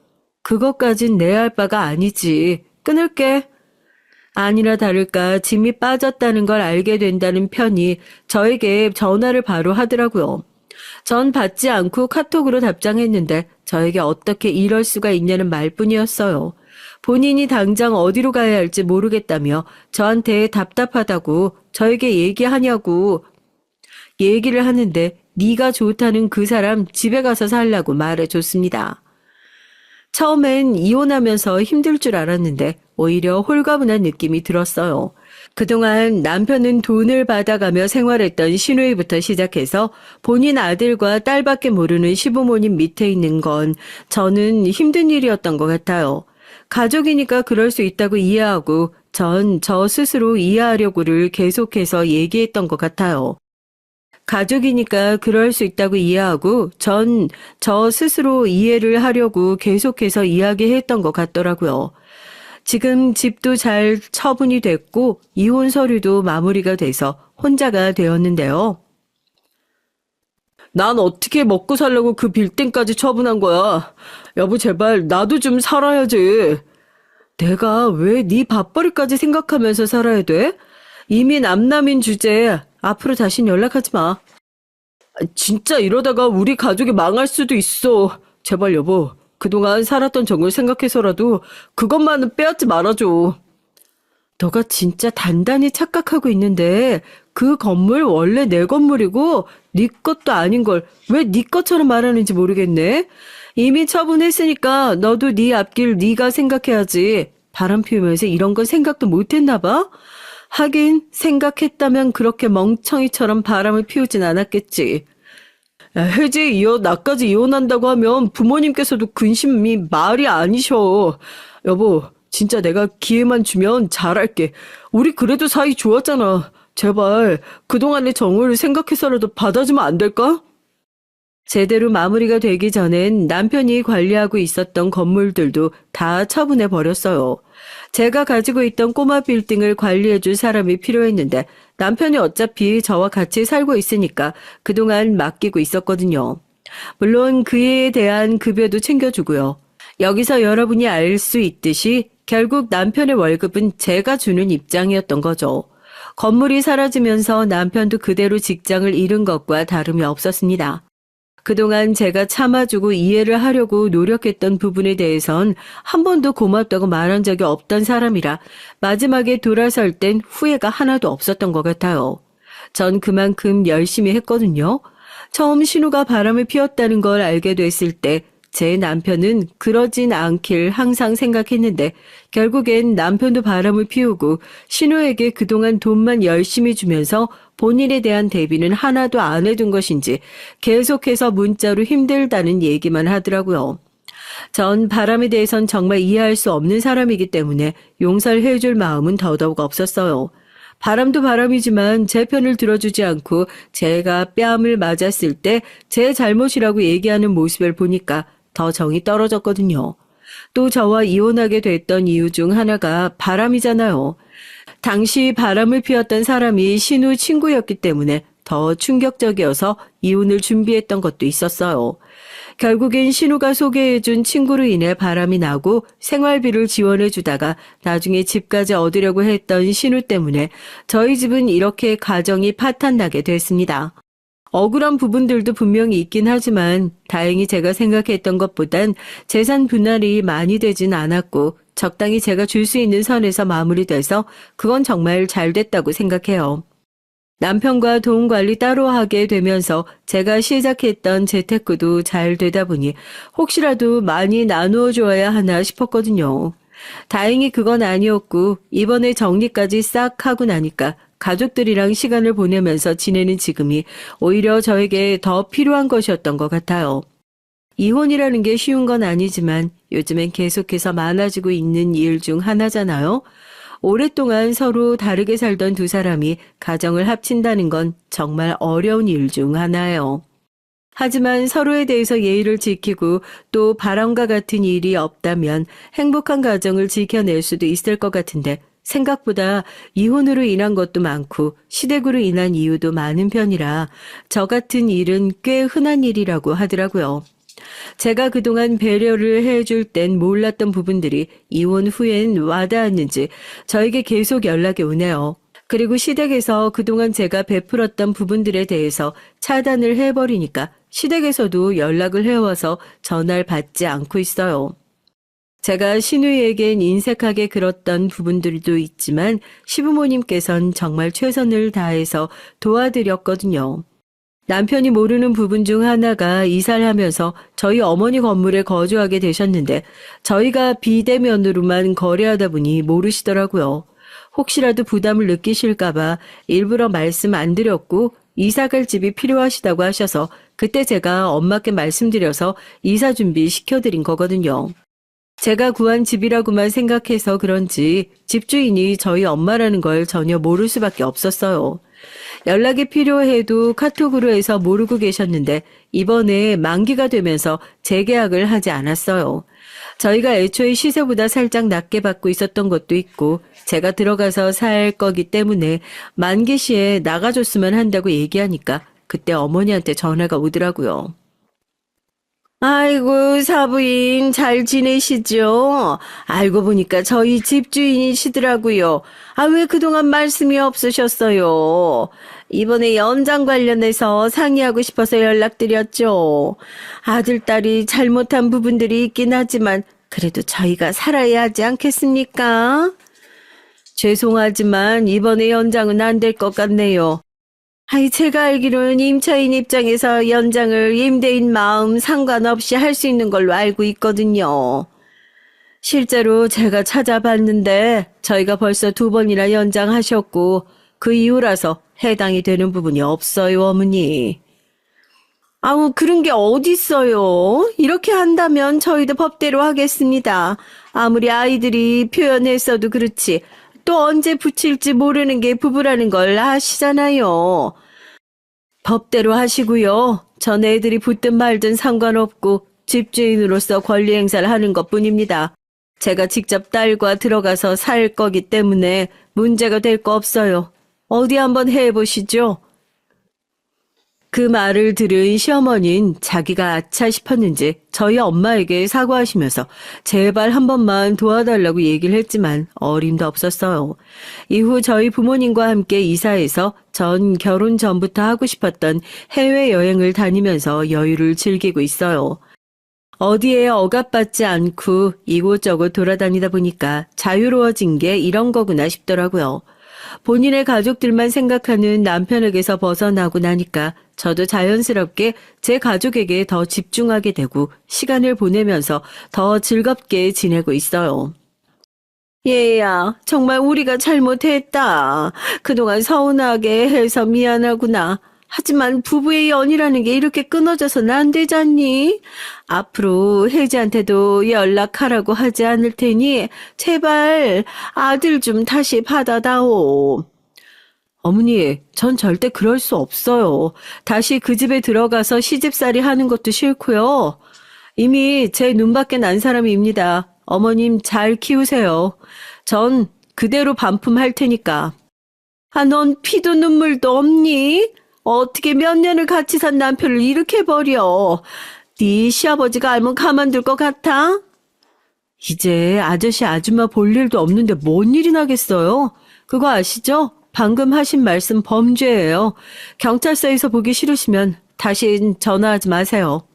그것까진 내 할 바가 아니지. 끊을게. 아니나 다를까 짐이 빠졌다는 걸 알게 된다는 편이 저에게 전화를 바로 하더라고요. 전 받지 않고 카톡으로 답장했는데 저에게 어떻게 이럴 수가 있냐는 말뿐이었어요. 본인이 당장 어디로 가야 할지 모르겠다며 저한테 답답하다고 저에게 얘기하냐고 얘기를 하는데 네가 좋다는 그 사람 집에 가서 살라고 말해줬습니다. 처음엔 이혼하면서 힘들 줄 알았는데 오히려 홀가분한 느낌이 들었어요. 그동안 남편은 돈을 받아가며 생활했던 시누이부터 시작해서 본인 아들과 딸밖에 모르는 시부모님 밑에 있는 건 저는 힘든 일이었던 것 같아요. 가족이니까 그럴 수 있다고 이해하고 전 저 스스로 이해하려고를 계속해서 얘기했던 것 같아요. 가족이니까 그럴 수 있다고 이해하고 전 저 스스로 이해를 하려고 계속해서 이야기했던 것 같더라고요. 지금 집도 잘 처분이 됐고 이혼 서류도 마무리가 돼서 혼자가 되었는데요. 난 어떻게 먹고 살려고 그 빌딩까지 처분한 거야. 여보, 제발 나도 좀 살아야지. 내가 왜 네 밥벌이까지 생각하면서 살아야 돼? 이미 남남인 주제에 앞으로 다신 연락하지 마. 진짜 이러다가 우리 가족이 망할 수도 있어. 제발 여보, 그동안 살았던 정을 생각해서라도 그것만은 빼앗지 말아줘. 너가 진짜 단단히 착각하고 있는데 그 건물 원래 내 건물이고 네 것도 아닌 걸 왜 네 것처럼 말하는지 모르겠네. 이미 처분했으니까 너도 네 앞길 네가 생각해야지. 바람 피우면서 이런 건 생각도 못했나 봐. 하긴 생각했다면 그렇게 멍청이처럼 바람을 피우진 않았겠지. 혜지 이어 나까지 이혼한다고 하면 부모님께서도 근심이 말이 아니셔. 여보, 진짜 내가 기회만 주면 잘할게. 우리 그래도 사이 좋았잖아. 제발 그동안의 정을 생각해서라도 받아주면 안 될까? 제대로 마무리가 되기 전엔 남편이 관리하고 있었던 건물들도 다 처분해 버렸어요. 제가 가지고 있던 꼬마 빌딩을 관리해줄 사람이 필요했는데 남편이 어차피 저와 같이 살고 있으니까 그동안 맡기고 있었거든요. 물론 그에 대한 급여도 챙겨주고요. 여기서 여러분이 알 수 있듯이 결국 남편의 월급은 제가 주는 입장이었던 거죠. 건물이 사라지면서 남편도 그대로 직장을 잃은 것과 다름이 없었습니다. 그동안 제가 참아주고 이해를 하려고 노력했던 부분에 대해선 한 번도 고맙다고 말한 적이 없던 사람이라 마지막에 돌아설 땐 후회가 하나도 없었던 것 같아요. 전 그만큼 열심히 했거든요. 처음 신우가 바람을 피웠다는 걸 알게 됐을 때 제 남편은 그러진 않길 항상 생각했는데 결국엔 남편도 바람을 피우고 신우에게 그동안 돈만 열심히 주면서 본인에 대한 대비는 하나도 안 해둔 것인지 계속해서 문자로 힘들다는 얘기만 하더라고요. 전 바람에 대해선 정말 이해할 수 없는 사람이기 때문에 용서를 해줄 마음은 더더욱 없었어요. 바람도 바람이지만 제 편을 들어주지 않고 제가 뺨을 맞았을 때 제 잘못이라고 얘기하는 모습을 보니까 더 정이 떨어졌거든요. 또 저와 이혼하게 됐던 이유 중 하나가 바람이잖아요. 당시 바람을 피웠던 사람이 신우 친구였기 때문에 더 충격적이어서 이혼을 준비했던 것도 있었어요. 결국엔 신우가 소개해준 친구로 인해 바람이 나고 생활비를 지원해주다가 나중에 집까지 얻으려고 했던 신우 때문에 저희 집은 이렇게 가정이 파탄나게 됐습니다. 억울한 부분들도 분명히 있긴 하지만 다행히 제가 생각했던 것보단 재산 분할이 많이 되진 않았고 적당히 제가 줄 수 있는 선에서 마무리돼서 그건 정말 잘 됐다고 생각해요. 남편과 돈 관리 따로 하게 되면서 제가 시작했던 재테크도 잘 되다 보니 혹시라도 많이 나누어 줘야 하나 싶었거든요. 다행히 그건 아니었고 이번에 정리까지 싹 하고 나니까 가족들이랑 시간을 보내면서 지내는 지금이 오히려 저에게 더 필요한 것이었던 것 같아요. 이혼이라는 게 쉬운 건 아니지만 요즘엔 계속해서 많아지고 있는 일 중 하나잖아요. 오랫동안 서로 다르게 살던 두 사람이 가정을 합친다는 건 정말 어려운 일 중 하나예요. 하지만 서로에 대해서 예의를 지키고 또 바람과 같은 일이 없다면 행복한 가정을 지켜낼 수도 있을 것 같은데 생각보다 이혼으로 인한 것도 많고 시댁으로 인한 이유도 많은 편이라 저 같은 일은 꽤 흔한 일이라고 하더라고요. 제가 그동안 배려를 해줄 땐 몰랐던 부분들이 이혼 후엔 와닿았는지 저에게 계속 연락이 오네요. 그리고 시댁에서 그동안 제가 베풀었던 부분들에 대해서 차단을 해버리니까 시댁에서도 연락을 해와서 전화를 받지 않고 있어요. 제가 신우이에겐 인색하게 굴었던 부분들도 있지만 시부모님께선 정말 최선을 다해서 도와드렸거든요. 남편이 모르는 부분 중 하나가 이사를 하면서 저희 어머니 건물에 거주하게 되셨는데 저희가 비대면으로만 거래하다 보니 모르시더라고요. 혹시라도 부담을 느끼실까봐 일부러 말씀 안 드렸고 이사 갈 집이 필요하시다고 하셔서 그때 제가 엄마께 말씀드려서 이사 준비 시켜드린 거거든요. 제가 구한 집이라고만 생각해서 그런지 집주인이 저희 엄마라는 걸 전혀 모를 수밖에 없었어요. 연락이 필요해도 카톡으로 해서 모르고 계셨는데 이번에 만기가 되면서 재계약을 하지 않았어요. 저희가 애초에 시세보다 살짝 낮게 받고 있었던 것도 있고 제가 들어가서 살 거기 때문에 만기 시에 나가줬으면 한다고 얘기하니까 그때 어머니한테 전화가 오더라고요. 아이고, 사부인 잘 지내시죠? 알고 보니까 저희 집주인이시더라고요. 아, 왜 그동안 말씀이 없으셨어요? 이번에 연장 관련해서 상의하고 싶어서 연락드렸죠. 아들, 딸이 잘못한 부분들이 있긴 하지만 그래도 저희가 살아야 하지 않겠습니까? 죄송하지만 이번에 연장은 안 될 것 같네요. 아이, 제가 알기로는 임차인 입장에서 연장을 임대인 마음 상관없이 할 수 있는 걸로 알고 있거든요. 실제로 제가 찾아봤는데 저희가 벌써 2번이나 연장하셨고 그 이후라서 해당이 되는 부분이 없어요, 어머니. 아우, 그런 게 어딨어요. 이렇게 한다면 저희도 법대로 하겠습니다. 아무리 아이들이 표현했어도 그렇지. 또 언제 붙일지 모르는 게 부부라는 걸 아시잖아요. 법대로 하시고요. 전 애들이 붙든 말든 상관없고 집주인으로서 권리 행사를 하는 것뿐입니다. 제가 직접 딸과 들어가서 살 거기 때문에 문제가 될 거 없어요. 어디 한번 해보시죠. 그 말을 들은 시어머니는 자기가 아차 싶었는지 저희 엄마에게 사과하시면서 제발 한 번만 도와달라고 얘기를 했지만 어림도 없었어요. 이후 저희 부모님과 함께 이사해서 전 결혼 전부터 하고 싶었던 해외여행을 다니면서 여유를 즐기고 있어요. 어디에 억압받지 않고 이곳저곳 돌아다니다 보니까 자유로워진 게 이런 거구나 싶더라고요. 본인의 가족들만 생각하는 남편에게서 벗어나고 나니까 저도 자연스럽게 제 가족에게 더 집중하게 되고 시간을 보내면서 더 즐겁게 지내고 있어요. 얘야, 정말 우리가 잘못했다. 그동안 서운하게 해서 미안하구나. 하지만 부부의 연이라는 게 이렇게 끊어져서는 안 되잖니? 앞으로 혜지한테도 연락하라고 하지 않을 테니 제발 아들 좀 다시 받아다오. 어머니, 전 절대 그럴 수 없어요. 다시 그 집에 들어가서 시집살이 하는 것도 싫고요. 이미 제 눈밖에 난 사람입니다. 어머님 잘 키우세요. 전 그대로 반품할 테니까. 아, 넌 피도 눈물도 없니? 어떻게 몇 년을 같이 산 남편을 이렇게 버려? 네 시아버지가 알면 가만둘 것 같아? 이제 아저씨 아줌마 볼 일도 없는데 뭔 일이 나겠어요? 그거 아시죠? 방금 하신 말씀 범죄예요. 경찰서에서 보기 싫으시면 다시 전화하지 마세요.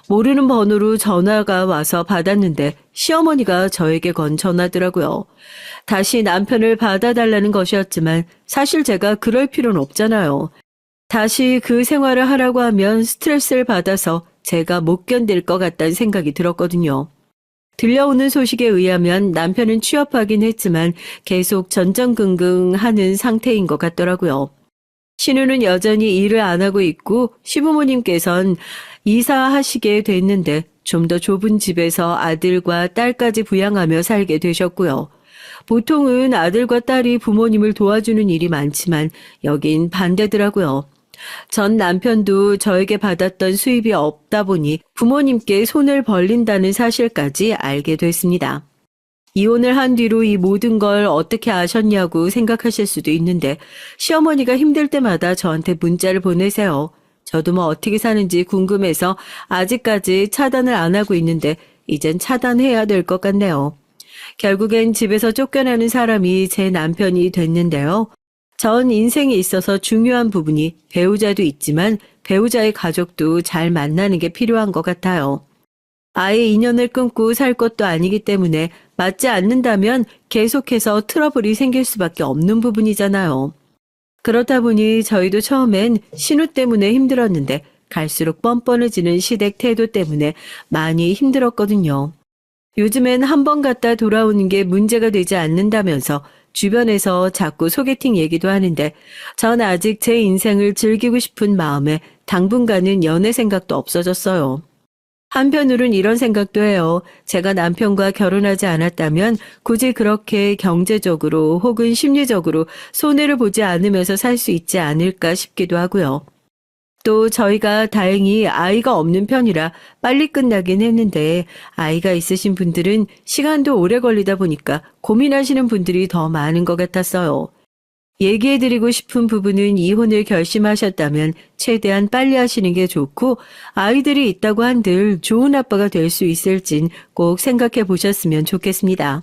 모르는 번호로 전화가 와서 받았는데 시어머니가 저에게 건 전화더라고요. 다시 남편을 받아달라는 것이었지만 사실 제가 그럴 필요는 없잖아요. 다시 그 생활을 하라고 하면 스트레스를 받아서 제가 못 견딜 것 같다는 생각이 들었거든요. 들려오는 소식에 의하면 남편은 취업하긴 했지만 계속 전전긍긍하는 상태인 것 같더라고요. 신우는 여전히 일을 안 하고 있고 시부모님께선 이사하시게 됐는데 좀 더 좁은 집에서 아들과 딸까지 부양하며 살게 되셨고요. 보통은 아들과 딸이 부모님을 도와주는 일이 많지만 여긴 반대더라고요. 전 남편도 저에게 받았던 수입이 없다 보니 부모님께 손을 벌린다는 사실까지 알게 됐습니다. 이혼을 한 뒤로 이 모든 걸 어떻게 아셨냐고 생각하실 수도 있는데 시어머니가 힘들 때마다 저한테 문자를 보내세요. 저도 뭐 어떻게 사는지 궁금해서 아직까지 차단을 안 하고 있는데 이젠 차단해야 될 것 같네요. 결국엔 집에서 쫓겨나는 사람이 제 남편이 됐는데요. 전 인생에 있어서 중요한 부분이 배우자도 있지만 배우자의 가족도 잘 만나는 게 필요한 것 같아요. 아예 인연을 끊고 살 것도 아니기 때문에 맞지 않는다면 계속해서 트러블이 생길 수밖에 없는 부분이잖아요. 그렇다 보니 저희도 처음엔 신우 때문에 힘들었는데 갈수록 뻔뻔해지는 시댁 태도 때문에 많이 힘들었거든요. 요즘엔 한 번 갔다 돌아오는 게 문제가 되지 않는다면서 주변에서 자꾸 소개팅 얘기도 하는데 전 아직 제 인생을 즐기고 싶은 마음에 당분간은 연애 생각도 없어졌어요. 한편으론 이런 생각도 해요. 제가 남편과 결혼하지 않았다면 굳이 그렇게 경제적으로 혹은 심리적으로 손해를 보지 않으면서 살 수 있지 않을까 싶기도 하고요. 또 저희가 다행히 아이가 없는 편이라 빨리 끝나긴 했는데 아이가 있으신 분들은 시간도 오래 걸리다 보니까 고민하시는 분들이 더 많은 것 같았어요. 얘기해드리고 싶은 부분은 이혼을 결심하셨다면 최대한 빨리 하시는 게 좋고 아이들이 있다고 한들 좋은 아빠가 될 수 있을진 꼭 생각해 보셨으면 좋겠습니다.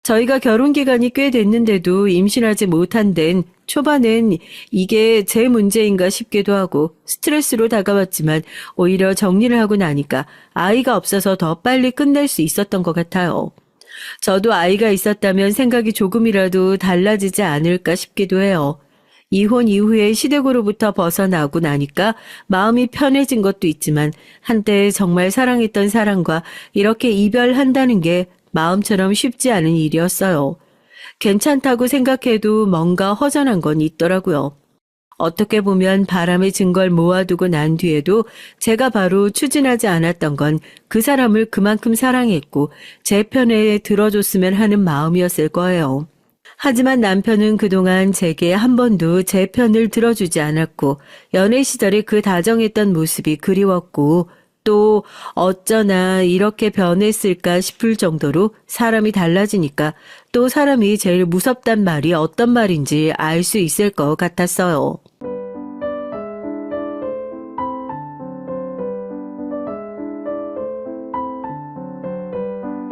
저희가 결혼 기간이 꽤 됐는데도 임신하지 못한 데는 초반엔 이게 제 문제인가 싶기도 하고 스트레스로 다가왔지만 오히려 정리를 하고 나니까 아이가 없어서 더 빨리 끝낼 수 있었던 것 같아요. 저도 아이가 있었다면 생각이 조금이라도 달라지지 않을까 싶기도 해요. 이혼 이후에 시댁으로부터 벗어나고 나니까 마음이 편해진 것도 있지만 한때 정말 사랑했던 사람과 이렇게 이별한다는 게 마음처럼 쉽지 않은 일이었어요. 괜찮다고 생각해도 뭔가 허전한 건 있더라고요. 어떻게 보면 바람의 증거를 모아두고 난 뒤에도 제가 바로 추진하지 않았던 건 그 사람을 그만큼 사랑했고 제 편에 들어줬으면 하는 마음이었을 거예요. 하지만 남편은 그동안 제게 한 번도 제 편을 들어주지 않았고 연애 시절에 그 다정했던 모습이 그리웠고 또 어쩌나 이렇게 변했을까 싶을 정도로 사람이 달라지니까 또 사람이 제일 무섭단 말이 어떤 말인지 알 수 있을 것 같았어요.